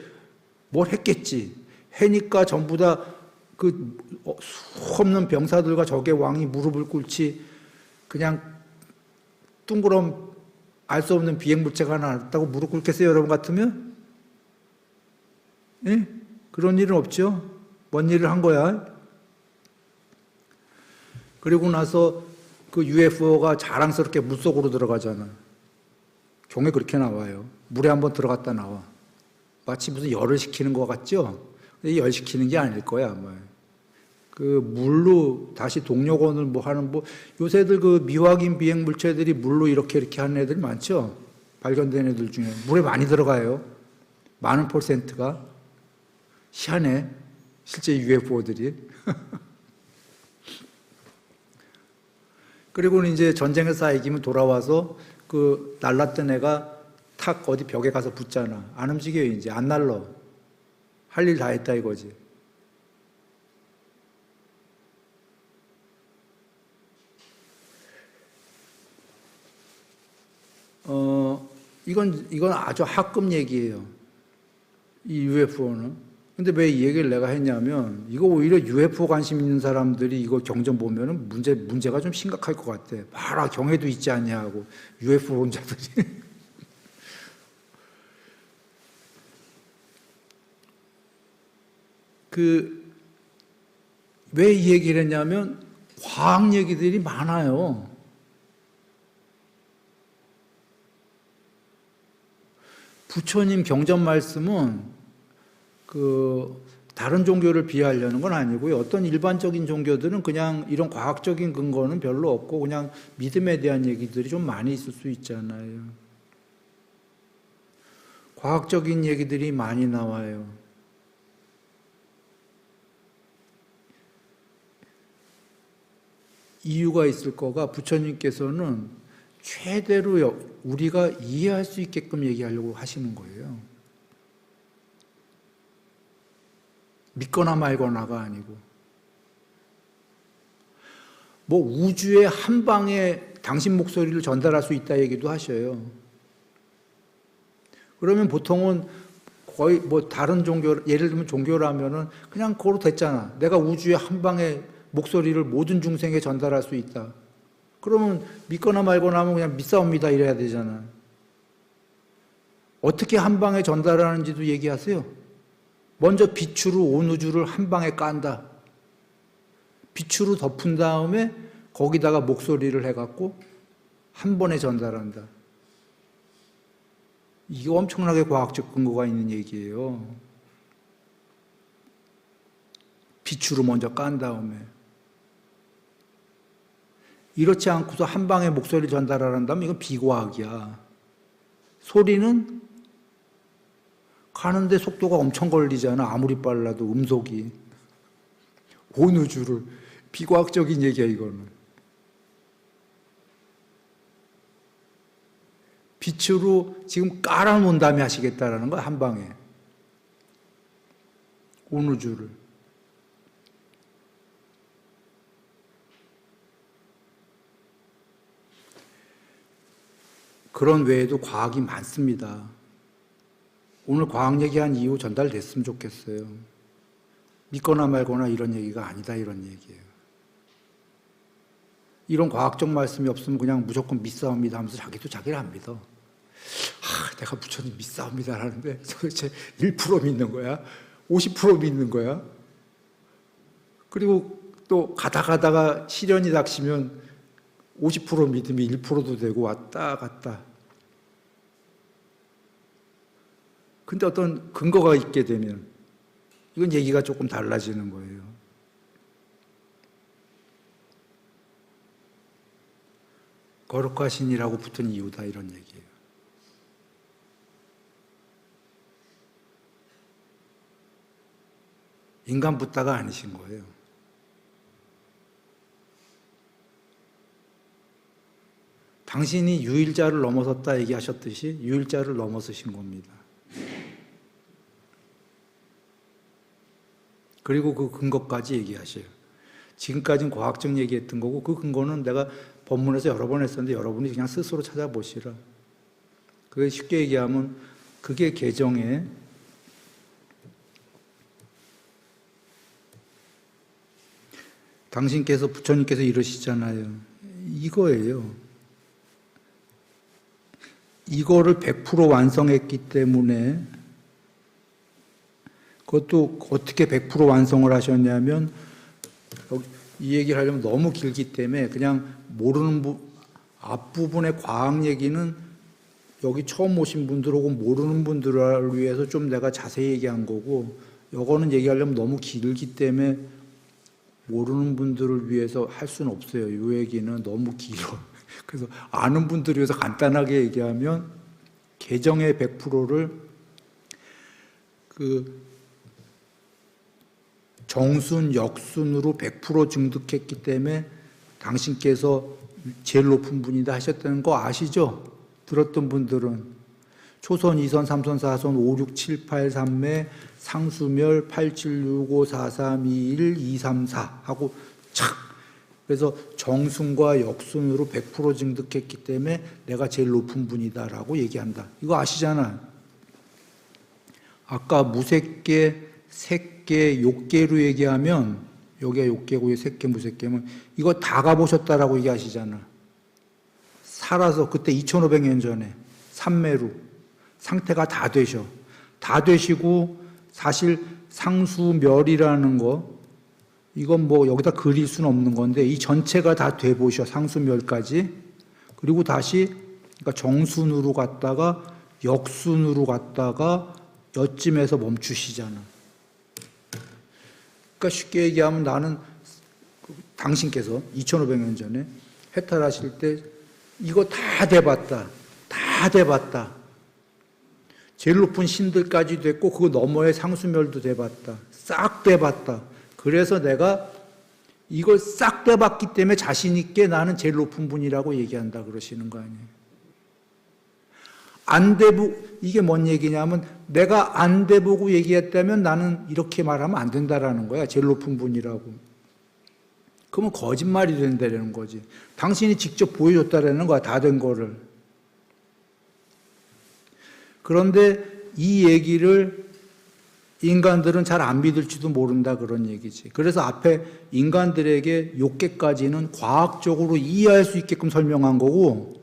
뭘 했겠지. 해니까 전부 다 그 수없는 병사들과 적의 왕이 무릎을 꿇지 그냥 둥그런 알 수 없는 비행물체가 나왔다고 무릎 꿇겠어요, 여러분 같으면? 예? 그런 일은 없죠. 뭔 일을 한 거야? 그리고 나서 그 UFO가 자랑스럽게 물속으로 들어가잖아. 경에 그렇게 나와요. 물에 한번 들어갔다 나와. 마치 무슨 열을 식히는 것 같죠? 근데 열 식히는 게 아닐 거야, 아마. 그 물로 다시 동력원을 뭐 하는 요새들 그 미확인 비행 물체들이 물로 이렇게 하는 애들 많죠? 발견된 애들 중에. 물에 많이 들어가요. 많은 퍼센트가. 희한해. 실제 UFO들이. 그리고는 이제 전쟁에서 이기면 돌아와서 그 날랐던 애가 탁 어디 벽에 가서 붙잖아. 안 움직여요, 이제. 안 날러. 할 일 다 했다 이거지. 이건 아주 학급 얘기예요. 이 UFO는. 근데 왜 이 얘기를 내가 했냐면, 이거 오히려 UFO 관심 있는 사람들이 이거 경전 보면은 문제가 좀 심각할 것 같아. 봐라, 경에도 있지 않냐 하고, UFO론자들이. 왜 이 얘기를 했냐면, 과학 얘기들이 많아요. 부처님 경전 말씀은 다른 종교를 비하하려는 건 아니고요. 어떤 일반적인 종교들은 그냥 이런 과학적인 근거는 별로 없고 그냥 믿음에 대한 얘기들이 좀 많이 있을 수 있잖아요. 과학적인 얘기들이 많이 나와요. 이유가 있을 거가 부처님께서는 최대로 우리가 이해할 수 있게끔 얘기하려고 하시는 거예요. 믿거나 말거나가 아니고. 뭐 우주의 한 방에 당신 목소리를 전달할 수 있다 얘기도 하셔요. 그러면 보통은 거의 뭐 다른 종교, 예를 들면 종교라면은 그냥 그거로 됐잖아. 내가 우주의 한 방에 목소리를 모든 중생에 전달할 수 있다. 그러면 믿거나 말거나 하면 그냥 믿사옵니다 이래야 되잖아. 어떻게 한 방에 전달하는지도 얘기하세요. 먼저 빛으로 온 우주를 한 방에 깐다. 빛으로 덮은 다음에 거기다가 목소리를 해갖고 한 번에 전달한다. 이게 엄청나게 과학적 근거가 있는 얘기예요. 빛으로 먼저 깐 다음에. 이렇지 않고서 한 방에 목소리를 전달한다면 이건 비과학이야. 소리는 가는데 속도가 엄청 걸리잖아. 아무리 빨라도 음속이. 온 우주를. 비과학적인 얘기야 이거는. 빛으로 지금 깔아놓은 다음에 하시겠다라는 거야. 한 방에. 온 우주를. 그런 외에도 과학이 많습니다. 오늘 과학 얘기한 이후 전달됐으면 좋겠어요. 믿거나 말거나 이런 얘기가 아니다 이런 얘기예요. 이런 과학적 말씀이 없으면 그냥 무조건 믿사옵니다 하면서 자기도 자기를 안 믿어. 내가 부처님 믿사옵니다 하는데 도대체 1% 믿는 거야? 50% 믿는 거야? 그리고 또 가다가 시련이 닥치면 50% 믿음이 1%도 되고 왔다 갔다. 근데 어떤 근거가 있게 되면 이건 얘기가 조금 달라지는 거예요. 거룩하신이라고 붙은 이유다 이런 얘기예요. 인간 붓다가 아니신 거예요. 당신이 유일자를 넘어섰다 얘기하셨듯이 유일자를 넘어서신 겁니다. 그리고 그 근거까지 얘기하셔요. 지금까지는 과학적 얘기했던 거고 그 근거는 내가 본문에서 여러 번 했었는데 여러분이 그냥 스스로 찾아보시라. 그게 쉽게 얘기하면 그게 개정에 당신께서 부처님께서 이러시잖아요. 이거예요. 이거를 100% 완성했기 때문에, 그것도 어떻게 100% 완성을 하셨냐면, 이 얘기를 하려면 너무 길기 때문에 그냥 모르는 앞부분의 과학 얘기는 여기 처음 오신 분들 혹은 모르는 분들을 위해서 좀 내가 자세히 얘기한 거고, 이거는 얘기하려면 너무 길기 때문에 모르는 분들을 위해서 할 수는 없어요. 이 얘기는 너무 길어. 그래서 아는 분들을 위해서 간단하게 얘기하면, 개정의 100%를 정순, 역순으로 100% 증득했기 때문에 당신께서 제일 높은 분이다 하셨다는 거 아시죠? 들었던 분들은 초선, 2선, 3선, 4선, 5, 6, 7, 8, 3매, 상수멸, 8, 7, 6, 5, 4, 3, 2, 1, 2, 3, 4 하고 착! 그래서 정순과 역순으로 100% 증득했기 때문에 내가 제일 높은 분이다라고 얘기한다. 이거 아시잖아. 아까 무색계, 색계, 욕계로 얘기하면, 여기가 욕계고 색계, 무색계면 이거 다 가보셨다라고 얘기하시잖아. 살아서 그때 2500년 전에 삼매루 상태가 다 되셔. 다 되시고 사실 상수멸이라는 거, 이건 뭐 여기다 그릴 수는 없는 건데 이 전체가 다 돼 보셔. 상수멸까지. 그리고 다시 그러니까 정순으로 갔다가 역순으로 갔다가 여쯤에서 멈추시잖아. 그러니까 쉽게 얘기하면 나는 당신께서 2500년 전에 해탈하실 때 이거 다 돼봤다. 다 돼봤다. 제일 높은 신들까지 됐고 그거 너머의 상수멸도 돼봤다. 싹 돼봤다. 그래서 내가 이걸 싹 돼봤기 때문에 자신 있게 나는 제일 높은 분이라고 얘기한다 그러시는 거 아니에요. 안 돼보고, 이게 뭔 얘기냐면 내가 안 돼보고 얘기했다면 나는 이렇게 말하면 안 된다라는 거야. 제일 높은 분이라고. 그러면 거짓말이 된다는 거지. 당신이 직접 보여줬다라는 거야. 다 된 거를. 그런데 이 얘기를 인간들은 잘 안 믿을지도 모른다 그런 얘기지. 그래서 앞에 인간들에게 욕계까지는 과학적으로 이해할 수 있게끔 설명한 거고,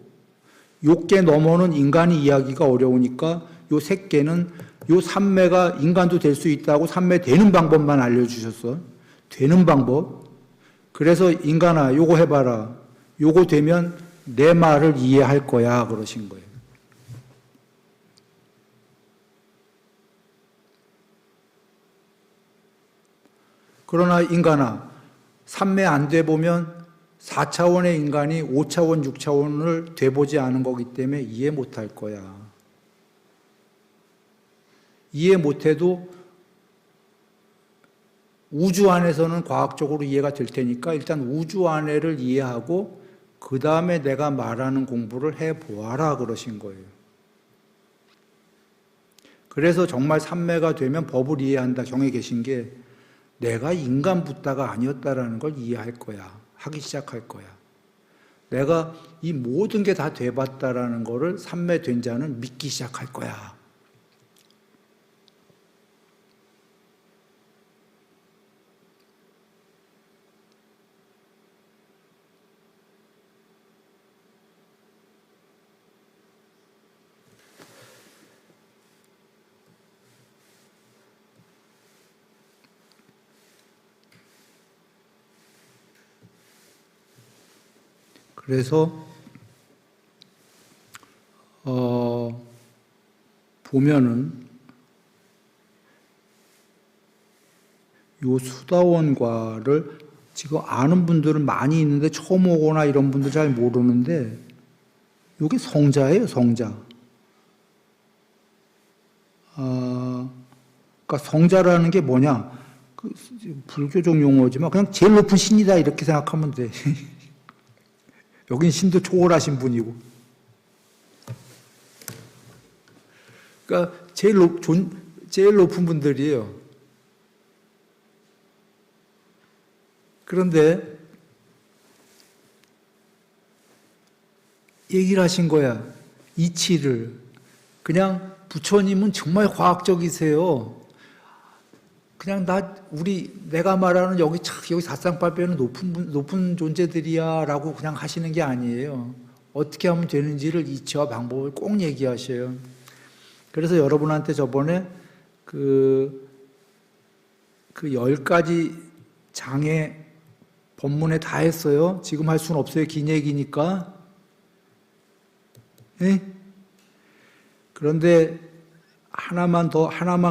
욕계 넘어는 인간이 이해하기가 어려우니까 요 색계는 요 삼매가 인간도 될 수 있다고 삼매 되는 방법만 알려주셨어. 되는 방법. 그래서 인간아 요거 해봐라. 요거 되면 내 말을 이해할 거야 그러신 거예요. 그러나 인간아, 삼매 안 돼보면 4차원의 인간이 5차원, 6차원을 돼보지 않은 거기 때문에 이해 못할 거야. 이해 못해도 우주 안에서는 과학적으로 이해가 될 테니까 일단 우주 안에를 이해하고 그 다음에 내가 말하는 공부를 해보아라 그러신 거예요. 그래서 정말 삼매가 되면 법을 이해한다 경에 계신 게 내가 인간 붓다가 아니었다라는 걸 이해할 거야. 하기 시작할 거야. 내가 이 모든 게 다 돼봤다라는 거를 삼매된 자는 믿기 시작할 거야. 그래서 보면은 요 수다원과를 지금 아는 분들은 많이 있는데 처음 오거나 이런 분들 잘 모르는데 이게 성자예요, 성자. 그러니까 성자라는 게 뭐냐? 불교적 용어지만 그냥 제일 높은 신이다 이렇게 생각하면 돼. 여긴 신도 초월하신 분이고. 그러니까 제일 높은 분들이에요. 그런데 얘기를 하신 거야. 이치를. 그냥 부처님은 정말 과학적이세요. 그냥 내가 말하는 여기 사상팔배는 높은 존재들이야 라고 그냥 하시는 게 아니에요. 어떻게 하면 되는지를 이치와 방법을 꼭 얘기하셔요. 그래서 여러분한테 저번에 그 10가지 장애 본문에 다 했어요. 지금 할 수는 없어요. 긴 얘기니까. 네? 그런데 하나만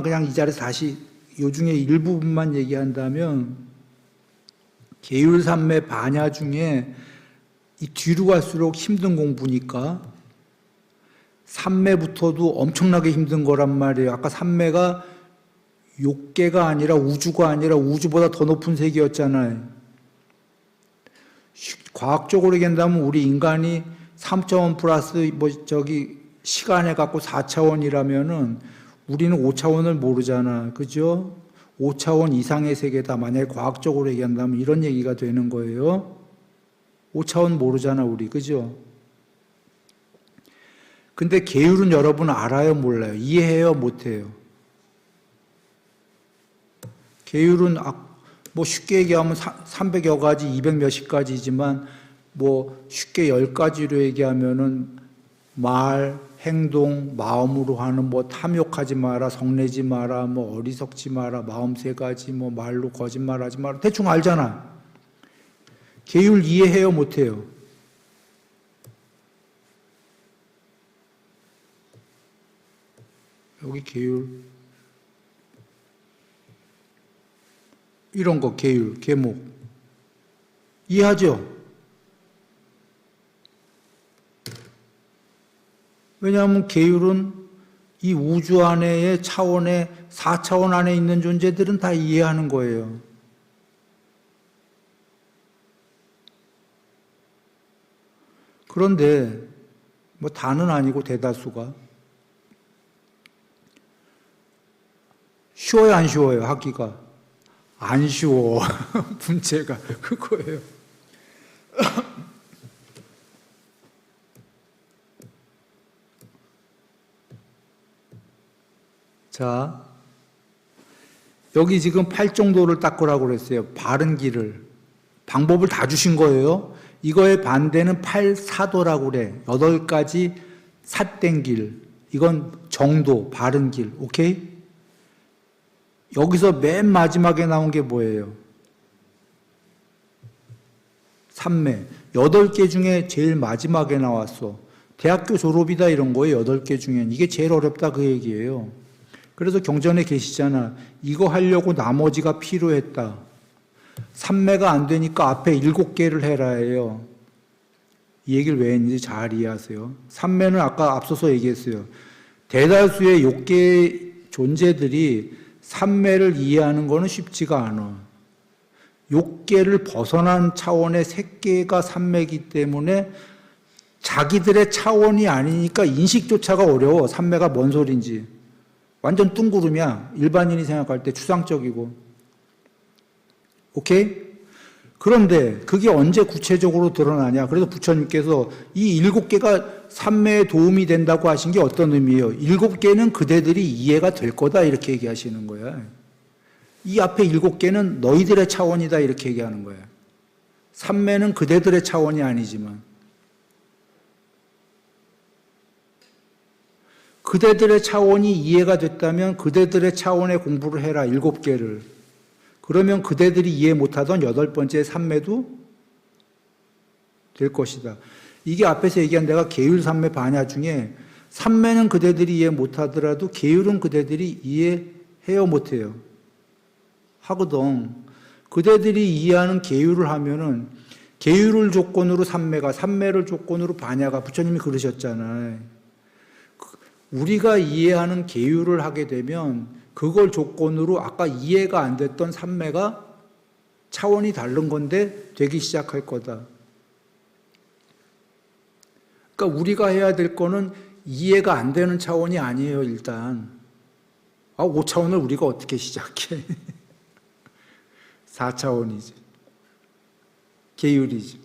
그냥 이 자리에서 다시 요 중에 일부분만 얘기한다면 계율삼매 반야 중에 이 뒤로 갈수록 힘든 공부니까 삼매부터도 엄청나게 힘든 거란 말이에요. 아까 삼매가 욕계가 아니라 우주가 아니라 우주보다 더 높은 세계였잖아요. 과학적으로 얘기한다면 우리 인간이 3차원 플러스 시간에 갖고 4차원이라면은 우리는 5차원을 모르잖아. 그죠? 5차원 이상의 세계다. 만약에 과학적으로 얘기한다면 이런 얘기가 되는 거예요. 5차원 모르잖아, 우리. 그죠? 근데 계율은 여러분 알아요, 몰라요? 이해해요, 못해요? 계율은 뭐 쉽게 얘기하면 300여 가지, 200 몇십 가지지만 뭐 쉽게 10가지로 얘기하면은 말, 행동, 마음으로 하는 뭐 탐욕하지 마라, 성내지 마라, 뭐 어리석지 마라, 마음 3가지, 뭐 말로 거짓말하지 마라. 대충 알잖아. 계율 이해해요, 못해요? 여기 계율. 이런 거 계율, 계목. 이해하죠? 왜냐하면 계율은 이 우주 안에의 차원의 4차원 안에 있는 존재들은 다 이해하는 거예요. 그런데 뭐 다는 아니고 대다수가 쉬워요, 안 쉬워요, 하기가? 안 쉬워. 문제가 그거예요. 자, 여기 지금 8정도를 닦으라고 그랬어요. 바른 길을. 방법을 다 주신 거예요. 이거의 반대는 8사도라고 그래. 8가지 삿된 길. 이건 정도, 바른 길. 오케이? 여기서 맨 마지막에 나온 게 뭐예요? 삼매. 8개 중에 제일 마지막에 나왔어. 대학교 졸업이다 이런 거예요. 8개 중엔. 이게 제일 어렵다 그 얘기예요. 그래서 경전에 계시잖아. 이거 하려고 나머지가 필요했다. 삼매가 안 되니까 앞에 7개를 해라 해요. 이 얘기를 왜 했는지 잘 이해하세요. 삼매는 아까 앞서서 얘기했어요. 대다수의 욕계 존재들이 삼매를 이해하는 것은 쉽지가 않아. 욕계를 벗어난 차원의 색계가 삼매이기 때문에 자기들의 차원이 아니니까 인식조차가 어려워. 삼매가 뭔 소린지. 완전 뚱구름이야. 일반인이 생각할 때 추상적이고. 오케이? 그런데 그게 언제 구체적으로 드러나냐. 그래서 부처님께서 이 7개가 삼매에 도움이 된다고 하신 게 어떤 의미예요? 7개는 그대들이 이해가 될 거다 이렇게 얘기하시는 거야. 이 앞에 7개는 너희들의 차원이다 이렇게 얘기하는 거야. 삼매는 그대들의 차원이 아니지만 그대들의 차원이 이해가 됐다면 그대들의 차원의 공부를 해라. 7개를. 그러면 그대들이 이해 못하던 8번째 삼매도 될 것이다. 이게 앞에서 얘기한 내가 계율 삼매 반야 중에 삼매는 그대들이 이해 못하더라도 계율은 그대들이 이해해요 못해요? 하거든. 그대들이 이해하는 계율을 하면은 계율을 조건으로 삼매가, 삼매를 조건으로 반야가, 부처님이 그러셨잖아요. 우리가 이해하는 계율을 하게 되면 그걸 조건으로 아까 이해가 안 됐던 삼매가 차원이 다른 건데 되기 시작할 거다. 그러니까 우리가 해야 될 거는 이해가 안 되는 차원이 아니에요, 일단. 5차원을 우리가 어떻게 시작해? 4차원이지. 계율이지.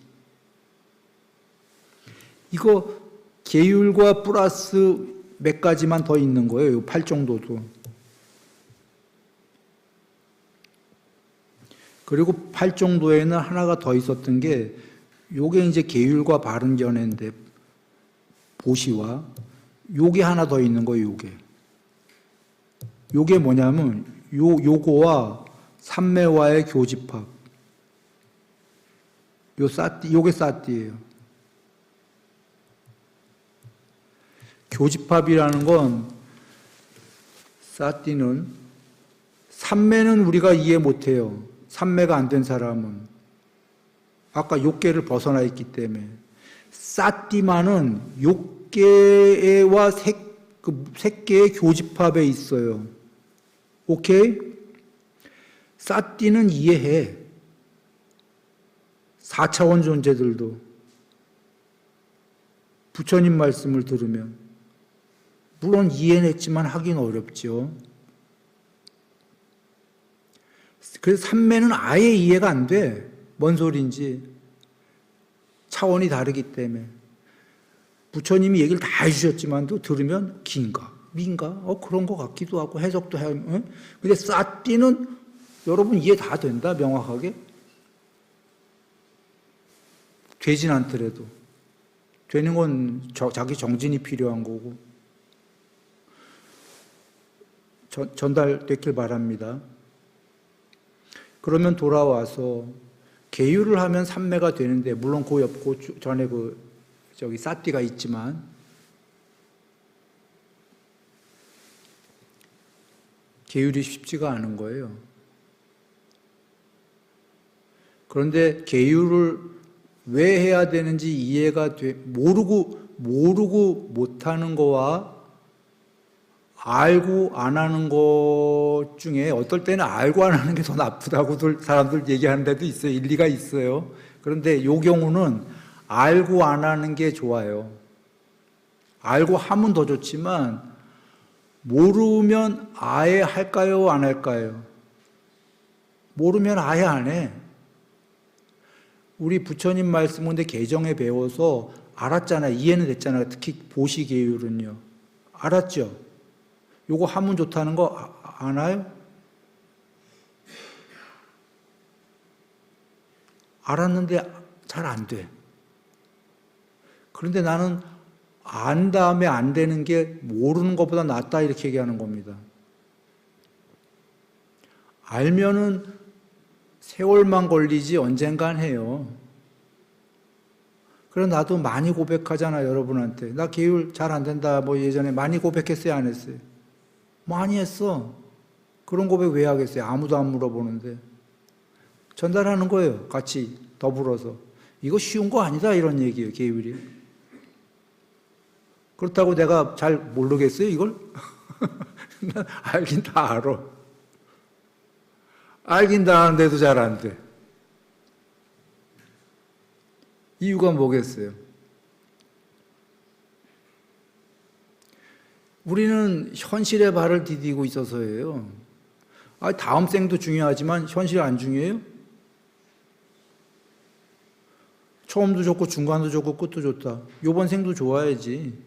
이거 계율과 플러스 몇 가지만 더 있는 거예요. 8정도도. 그리고 8정도에는 하나가 더 있었던 게 요게 이제 계율과 바른 견해인데 보시와 요게 하나 더 있는 거예요. 요게 뭐냐면 요거와 삼매와의 교집합. 요게 사띠예요. 교집합이라는 건 사띠는 삼매는 우리가 이해 못해요. 삼매가 안 된 사람은 아까 욕계를 벗어나 있기 때문에 사띠만은 욕계와 색계의 교집합에 있어요. 오케이? 사띠는 이해해. 4차원 존재들도 부처님 말씀을 들으면 물론 이해는 했지만 하긴 어렵죠. 그래서 삼매는 아예 이해가 안 돼. 뭔 소리인지. 차원이 다르기 때문에. 부처님이 얘기를 다 해주셨지만도 들으면 긴가? 민가? 그런 것 같기도 하고 해석도 해. 근데 사띠는 여러분 이해 다 된다? 명확하게? 되진 않더라도. 되는 건 자기 정진이 필요한 거고. 전달됐길 바랍니다. 그러면 돌아와서 계율을 하면 삼매가 되는데 물론 그 전에 사띠가 있지만 계율이 쉽지가 않은 거예요. 그런데 계율을 왜 해야 되는지 이해가 모르고 못하는 거와 알고 안 하는 것 중에 어떨 때는 알고 안 하는 게 더 나쁘다고 사람들 얘기하는 데도 있어요. 일리가 있어요. 그런데 이 경우는 알고 안 하는 게 좋아요. 알고 하면 더 좋지만 모르면 아예 할까요? 안 할까요? 모르면 아예 안 해. 우리 부처님 말씀 근데 개정에 배워서 알았잖아요. 이해는 됐잖아요. 특히 보시계율은요. 알았죠? 요거 하면 좋다는 거 아나요? 알았는데 잘 안 돼. 그런데 나는 안 다음에 안 되는 게 모르는 것보다 낫다 이렇게 얘기하는 겁니다. 알면은 세월만 걸리지 언젠간 해요. 그래서 나도 많이 고백하잖아요, 여러분한테. 나 계율 잘 안 된다. 예전에 많이 고백했어요, 안 했어요? 많이 했어. 그런 고백 왜 하겠어요? 아무도 안 물어보는데. 전달하는 거예요, 같이 더불어서. 이거 쉬운 거 아니다, 이런 얘기예요, 계율이. 그렇다고 내가 잘 모르겠어요, 이걸? 알긴 다 알아. 알긴 다 아는데도 잘 안 돼. 이유가 뭐겠어요? 우리는 현실에 발을 디디고 있어서예요. 다음 생도 중요하지만 현실이 안 중요해요? 처음도 좋고 중간도 좋고 끝도 좋다. 요번 생도 좋아야지.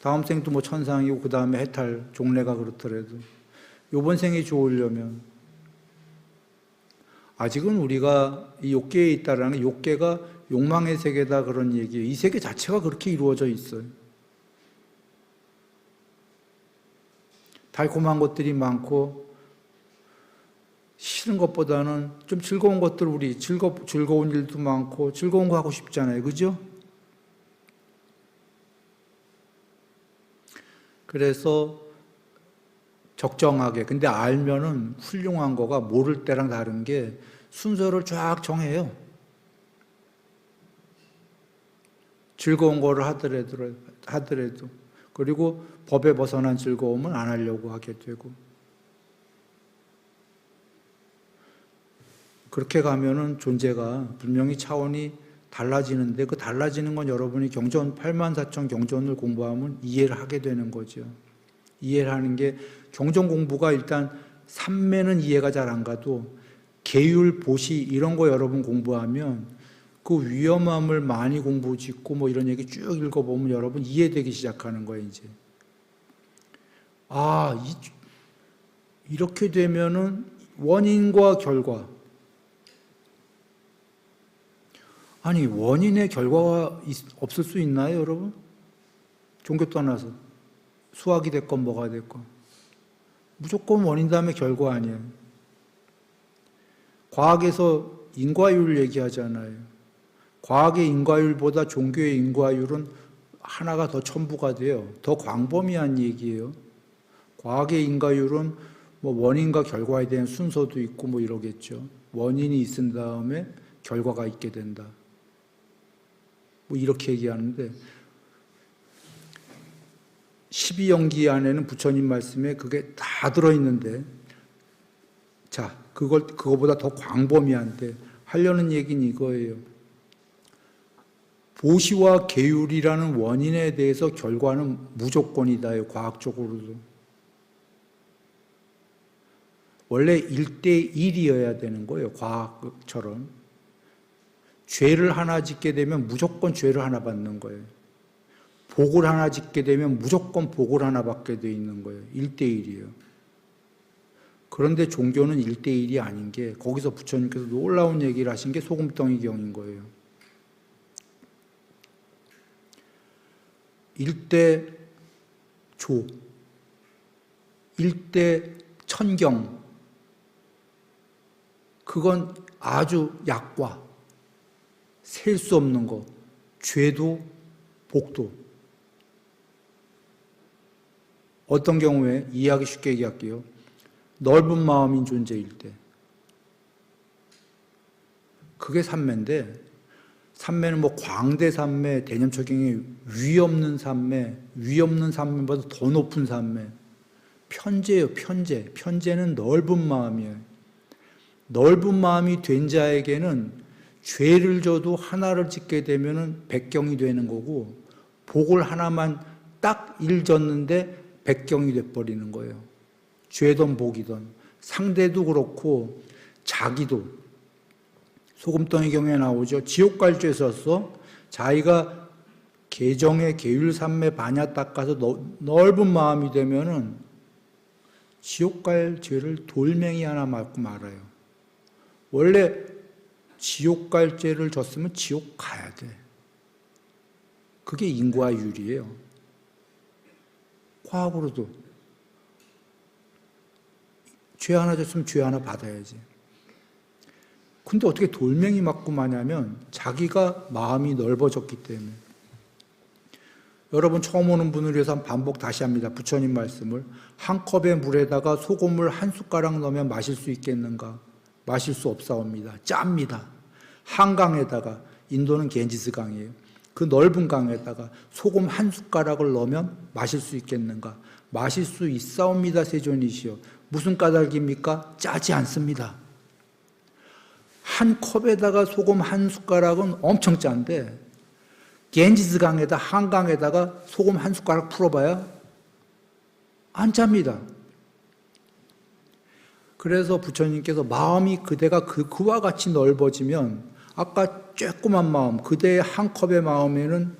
다음 생도 천상이고 그 다음에 해탈 종래가 그렇더라도 요번 생이 좋으려면 아직은 우리가 이 욕계에 있다라는 욕계가 욕망의 세계다 그런 얘기예요. 이 세계 자체가 그렇게 이루어져 있어요. 달콤한 것들이 많고 싫은 것보다는 좀 즐거운 것들 우리 즐거운 일도 많고 즐거운 거 하고 싶잖아요. 그죠? 그래서 적정하게 근데 알면은 훌륭한 거가 모를 때랑 다른 게 순서를 쫙 정해요. 즐거운 거를 하더라도 그리고 법에 벗어난 즐거움은 안 하려고 하게 되고 그렇게 가면은 존재가 분명히 차원이 달라지는데 그 달라지는 건 여러분이 경전 84,000 경전을 공부하면 이해를 하게 되는 거죠. 이해를 하는 게 경전 공부가 일단 삼매는 이해가 잘 안 가도 계율, 보시 이런 거 여러분 공부하면 그 위험함을 많이 공부 짓고 이런 얘기 쭉 읽어보면 여러분 이해되기 시작하는 거예요, 이제. 이렇게 되면은 원인과 결과. 아니, 원인의 결과가 없을 수 있나요, 여러분? 종교 떠나서. 수학이 됐건 뭐가 됐건. 무조건 원인 다음에 결과 아니에요. 과학에서 인과율 얘기하잖아요. 과학의 인과율보다 종교의 인과율은 하나가 더 첨부가 돼요. 더 광범위한 얘기예요. 과학의 인과율은 뭐 원인과 결과에 대한 순서도 있고 뭐 이러겠죠. 원인이 있은 다음에 결과가 있게 된다. 뭐 이렇게 얘기하는데 12연기 안에는 부처님 말씀에 그게 다 들어있는데 자, 그거보다 더 광범위한데 하려는 얘기는 이거예요. 보시와 계율이라는 원인에 대해서 결과는 무조건이다요. 과학적으로도. 원래 1대1이어야 되는 거예요. 과학처럼. 죄를 하나 짓게 되면 무조건 죄를 하나 받는 거예요. 복을 하나 짓게 되면 무조건 복을 하나 받게 돼 있는 거예요. 1대1이에요. 그런데 종교는 1대1이 아닌 게 거기서 부처님께서 놀라운 얘기를 하신 게 소금덩이경인 거예요. 1대 조, 1대 천경, 그건 아주 약과, 셀 수 없는 거, 죄도 복도. 어떤 경우에 이해하기 쉽게 얘기할게요. 넓은 마음인 존재일 때. 그게 삼매인데, 삼매는 뭐 광대 삼매, 대념처경에 위 없는 삼매, 위 없는 삼매보다 더 높은 삼매. 편재예요, 편재. 편재는 넓은 마음이에요. 넓은 마음이 된 자에게는 죄를 져도 하나를 짓게 되면은 백경이 되는 거고, 복을 하나만 딱 일졌는데 백경이 돼버리는 거예요. 죄든 복이든. 상대도 그렇고, 자기도. 소금덩이경에 나오죠. 지옥 갈 죄 썼어. 자기가 계정의 계율 삼매 반야 닦아서 넓은 마음이 되면은 지옥 갈 죄를 돌멩이 하나 맞고 말아요. 원래 지옥 갈 죄를 졌으면 지옥 가야 돼. 그게 인과율이에요. 과학으로도 죄 하나 졌으면 죄 하나 받아야지. 근데 어떻게 돌멩이 맞고 마냐면 자기가 마음이 넓어졌기 때문에. 여러분 처음 오는 분을 위해서 반복 다시 합니다. 부처님 말씀을. 한 컵의 물에다가 소금을 한 숟가락 넣으면 마실 수 있겠는가? 마실 수 없사옵니다. 짭니다. 한강에다가, 인도는 겐지스 강이에요. 그 넓은 강에다가 소금 한 숟가락을 넣으면 마실 수 있겠는가? 마실 수 있사옵니다. 세존이시여. 무슨 까닭입니까? 짜지 않습니다. 한 컵에다가 소금 한 숟가락은 엄청 짠데 겐지스 강에다, 한강에다가 소금 한 숟가락 풀어봐야 안 짭니다. 그래서 부처님께서 마음이 그대가 그와 같이 넓어지면 아까 쬐꼬만 마음, 그대의 한 컵의 마음에는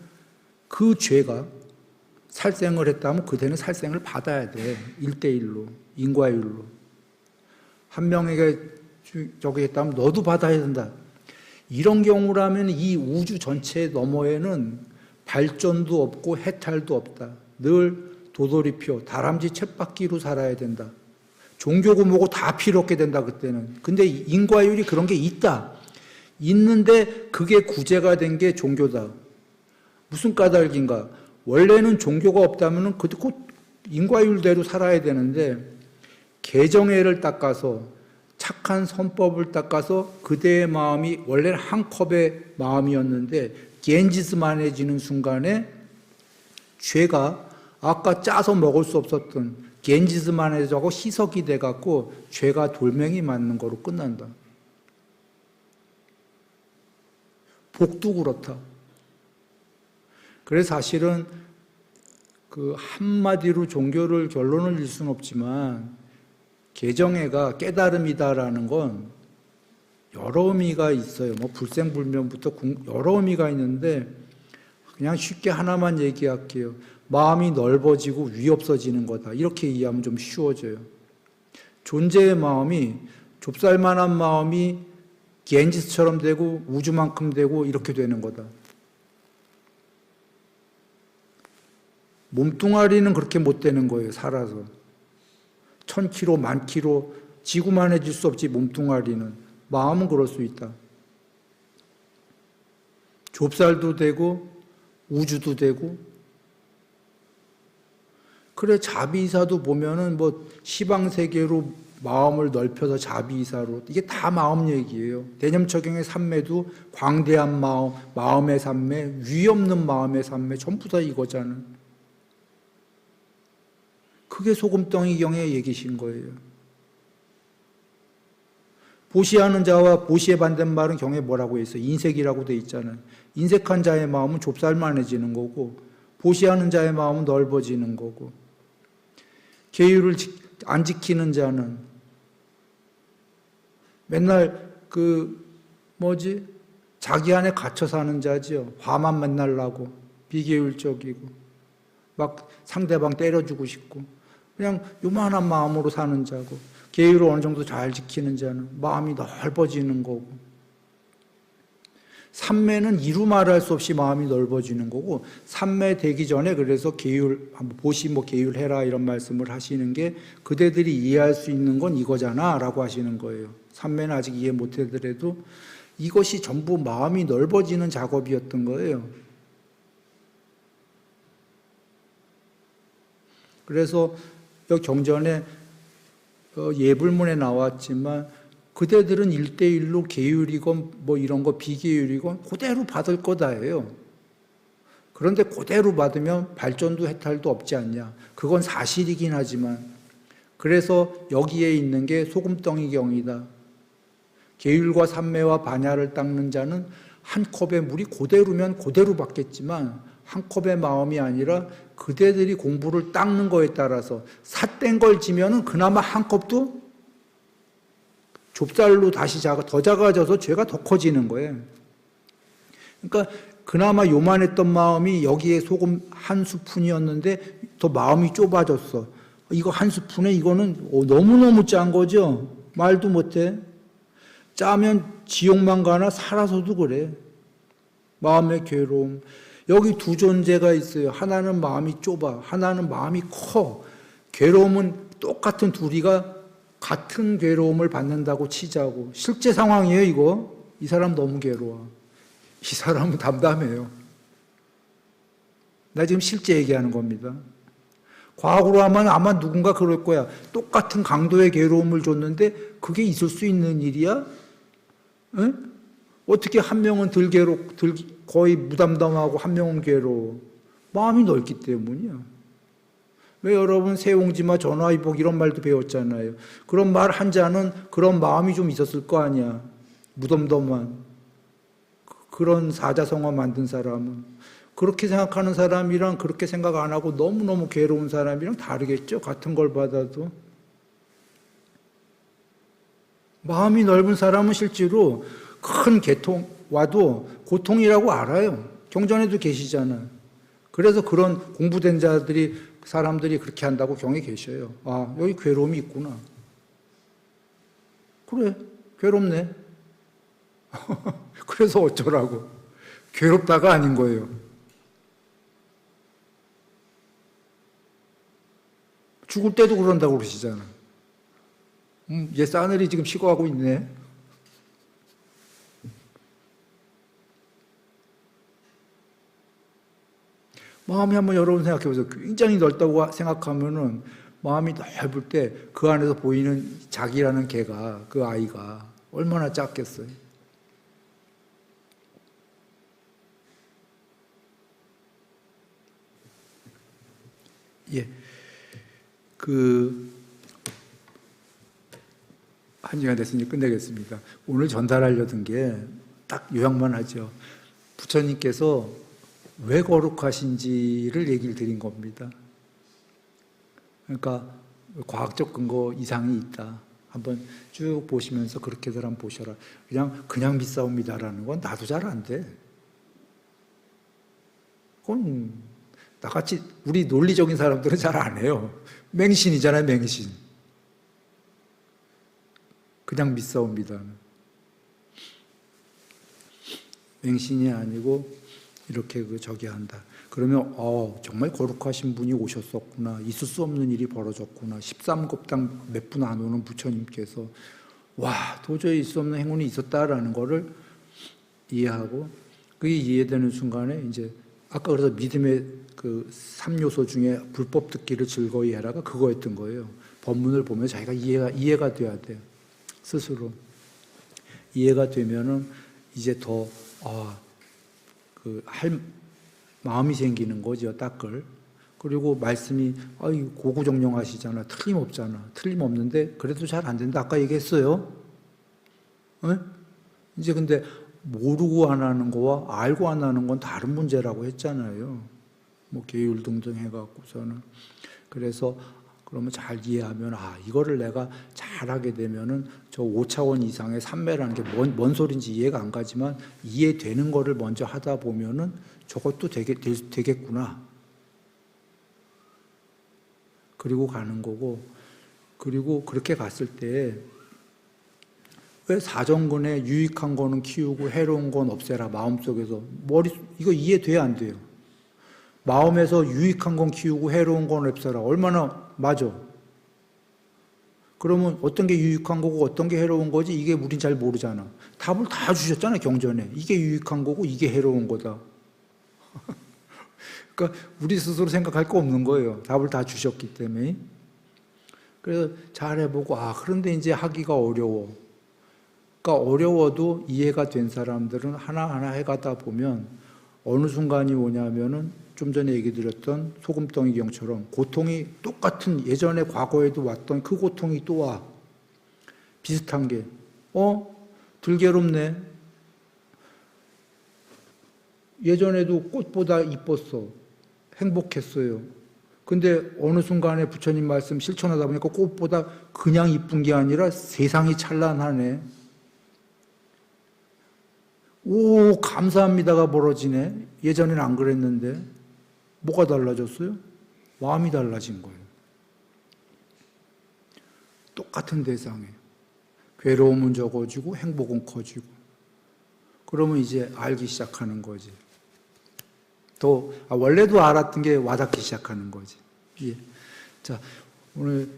그 죄가 살생을 했다면 그대는 살생을 받아야 돼. 1대1로, 인과율로. 한 명에게 저기 했다면 너도 받아야 된다. 이런 경우라면 이 우주 전체 너머에는 발전도 없고 해탈도 없다. 늘 도돌이표, 다람쥐 쳇바퀴로 살아야 된다. 종교고 뭐고 다 필요 없게 된다, 그때는. 근데 인과율이 그런 게 있다. 있는데 그게 구제가 된 게 종교다. 무슨 까닭인가? 원래는 종교가 없다면 그때 곧 인과율대로 살아야 되는데 개정애를 닦아서 착한 선법을 닦아서 그대의 마음이 원래는 한 컵의 마음이었는데 겐지스만해지는 순간에 죄가 아까 짜서 먹을 수 없었던 겐지스만해져서 희석이 돼갖고 죄가 돌멩이 맞는 거로 끝난다. 복도 그렇다. 그래서 사실은 그 한마디로 종교를 결론을 낼 수는 없지만 개정애가 깨달음이다라는 건 여러 의미가 있어요. 뭐 불생불면부터 여러 의미가 있는데 그냥 쉽게 하나만 얘기할게요. 마음이 넓어지고 위 없어지는 거다. 이렇게 이해하면 좀 쉬워져요. 존재의 마음이 좁쌀만한 마음이 겐지스처럼 되고 우주만큼 되고 이렇게 되는 거다. 몸뚱아리는 그렇게 못 되는 거예요. 살아서 1000kg, 10,000kg 지구만해질 수 없지. 몸뚱아리는. 마음은 그럴 수 있다. 좁쌀도 되고 우주도 되고. 그래, 자비이사도 보면은 뭐 시방세계로 마음을 넓혀서 자비이사로, 이게 다 마음 얘기예요. 대념처경의 삼매도 광대한 마음, 마음의 삼매, 위 없는 마음의 삼매, 전부 다 이거잖아. 그게 소금덩이 경의 얘기신 거예요. 보시하는 자와 보시의 반대말은 경에 뭐라고 했어요? 인색이라고 돼 있잖아요. 인색한 자의 마음은 좁쌀만해지는 거고, 보시하는 자의 마음은 넓어지는 거고, 계율을 안 지키는 자는 맨날 자기 안에 갇혀 사는 자지요. 화만 맨날 나고 비계율적이고 막 상대방 때려주고 싶고 그냥 요만한 마음으로 사는 자고, 계율을 어느 정도 잘 지키는 자는 마음이 넓어지는 거고, 삼매는 이루 말할 수 없이 마음이 넓어지는 거고, 삼매 되기 전에 그래서 계율, 보시 계율해라 이런 말씀을 하시는 게 그대들이 이해할 수 있는 건 이거잖아 라고 하시는 거예요. 삼매는 아직 이해 못 하더라도 이것이 전부 마음이 넓어지는 작업이었던 거예요. 그래서 여기 경전에 예불문에 나왔지만 그대들은 1대1로 계율이건 뭐 이런 거 비계율이건 그대로 받을 거다예요. 그런데 그대로 받으면 발전도 해탈도 없지 않냐. 그건 사실이긴 하지만, 그래서 여기에 있는 게 소금덩이 경이다. 계율과 삼매와 반야를 닦는 자는 한 컵의 물이 그대로면 그대로 받겠지만 한 컵의 마음이 아니라 그대들이 공부를 닦는 거에 따라서 삿된 걸 지면은 그나마 한 컵도 좁쌀로 다시 더 작아져서 죄가 더 커지는 거예요. 그러니까 그나마 요만했던 마음이 여기에 소금 한 스푼이었는데 더 마음이 좁아졌어. 이거 한 스푼에 이거는 너무너무 짠 거죠. 말도 못해. 짜면 지옥만 가나 살아서도 그래. 마음의 괴로움. 여기 두 존재가 있어요. 하나는 마음이 좁아. 하나는 마음이 커. 괴로움은 똑같은 둘이가 같은 괴로움을 받는다고 치자고. 실제 상황이에요, 이거. 이 사람 너무 괴로워. 이 사람은 담담해요. 나 지금 실제 얘기하는 겁니다. 과학으로 하면 아마 누군가 그럴 거야. 똑같은 강도의 괴로움을 줬는데 그게 있을 수 있는 일이야? 응? 어떻게 한 명은 거의 무담담하고 한 명은 괴로워. 마음이 넓기 때문이야. 왜 여러분 세옹지마 전화위복 이런 말도 배웠잖아요. 그런 말 한 자는 그런 마음이 좀 있었을 거 아니야. 무덤덤한 그런 사자성어 만든 사람은. 그렇게 생각하는 사람이랑 그렇게 생각 안 하고 너무너무 괴로운 사람이랑 다르겠죠. 같은 걸 받아도. 마음이 넓은 사람은 실제로 큰 계통 와도 고통이라고 알아요. 경전에도 계시잖아요. 그래서 그런 공부된 사람들이 그렇게 한다고 경에 계셔요. 아, 여기 괴로움이 있구나. 그래, 괴롭네. 그래서 어쩌라고. 괴롭다가 아닌 거예요. 죽을 때도 그런다고 그러시잖아. 얘 싸늘히 지금 식어가고 있네. 마음이 한번 여러분 생각해 보세요. 굉장히 넓다고 생각하면은 마음이 넓을 때 그 안에서 보이는 자기라는 개가, 그 아이가 얼마나 작겠어요. 예. 한 시간 됐으니 끝내겠습니다. 오늘 전달하려던 게 딱 요약만 하죠. 부처님께서 왜 거룩하신지를 얘기를 드린 겁니다. 그러니까 과학적 근거 이상이 있다. 한번 쭉 보시면서 그렇게들 한번 보셔라. 그냥 믿사옵니다라는 건 나도 잘 안 돼. 그건 나같이 우리 논리적인 사람들은 잘 안 해요. 맹신이잖아요, 맹신. 그냥 믿사옵니다. 맹신이 아니고 이렇게 저기 한다. 그러면 정말 거룩하신 분이 오셨었구나. 있을 수 없는 일이 벌어졌구나. 13급당 몇 분 안 오는 부처님께서 도저히 있을 수 없는 행운이 있었다라는 거를 이해하고, 그게 이해되는 순간에 이제 아까 그래서 믿음의 그 3요소 중에 불법 듣기를 즐거이 해라가 그거였던 거예요. 법문을 보면 자기가 이해가 돼야 돼요. 스스로 이해가 되면은 이제 더 할 마음이 생기는 거죠. 딱걸. 그리고 말씀이 고구정령하시잖아. 틀림없잖아. 틀림없는데 그래도 잘 안 된다. 아까 얘기했어요. 이제 근데 모르고 안 하는 거와 알고 안 하는 건 다른 문제라고 했잖아요. 뭐 계율 등등 해갖고서는. 그래서 그러면 잘 이해하면 이거를 내가 잘하게 되면은 저 5차원 이상의 삼매라는 게 뭔 소린지 이해가 안 가지만 이해되는 거를 먼저 하다 보면은 저것도 되겠구나. 그리고 가는 거고, 그리고 그렇게 갔을 때 왜 사정근에 유익한 거는 키우고 해로운 건 없애라. 마음속에서 이거 이해돼야 안 돼요. 마음에서 유익한 건 키우고 해로운 건 없애라. 얼마나 맞아. 그러면 어떤 게 유익한 거고 어떤 게 해로운 거지 이게 우린 잘 모르잖아. 답을 다 주셨잖아. 경전에. 이게 유익한 거고 이게 해로운 거다. 그러니까 우리 스스로 생각할 거 없는 거예요. 답을 다 주셨기 때문에. 그래서 잘 해보고 그런데 이제 하기가 어려워. 그러니까 어려워도 이해가 된 사람들은 하나하나 해가다 보면 어느 순간이 오냐면은 좀 전에 얘기 드렸던 소금덩이 경처럼 고통이 똑같은 예전에 과거에도 왔던 그 고통이 또 와. 비슷한 게. 덜 괴롭네. 예전에도 꽃보다 이뻤어. 행복했어요. 근데 어느 순간에 부처님 말씀 실천하다 보니까 꽃보다 그냥 이쁜 게 아니라 세상이 찬란하네. 감사합니다가 벌어지네. 예전에는 안 그랬는데. 뭐가 달라졌어요? 마음이 달라진 거예요. 똑같은 대상에. 괴로움은 적어지고 행복은 커지고. 그러면 이제 알기 시작하는 거지. 원래도 알았던 게 와닿기 시작하는 거지. 예. 자, 오늘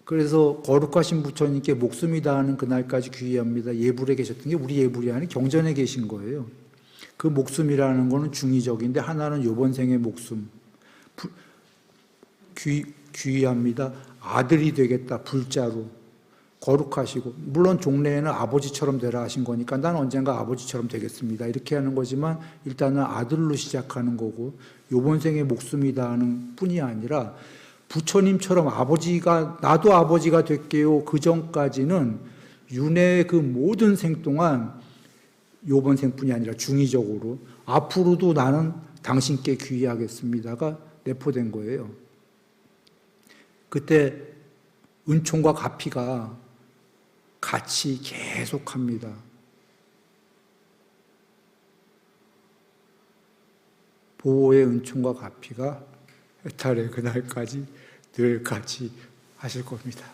그래서 거룩하신 부처님께 목숨이 다하는 그날까지 귀의합니다. 예불에 계셨던 게 우리 예불이 아닌 경전에 계신 거예요. 그 목숨이라는 거는 중의적인데 하나는 요번 생의 목숨. 귀의합니다. 아들이 되겠다. 불자로. 거룩하시고 물론 종래에는 아버지처럼 되라 하신 거니까 난 언젠가 아버지처럼 되겠습니다. 이렇게 하는 거지만 일단은 아들로 시작하는 거고 요번 생에 목숨이 다하는 뿐이 아니라 부처님처럼 나도 아버지가 될게요. 그 전까지는 윤회의 그 모든 생 동안 요번 생뿐이 아니라 중의적으로 앞으로도 나는 당신께 귀의하겠습니다가 내포된 거예요. 그때 은총과 가피가 같이 계속합니다. 보호의 은총과 가피가 해탈의 그날까지 늘 같이 하실 겁니다.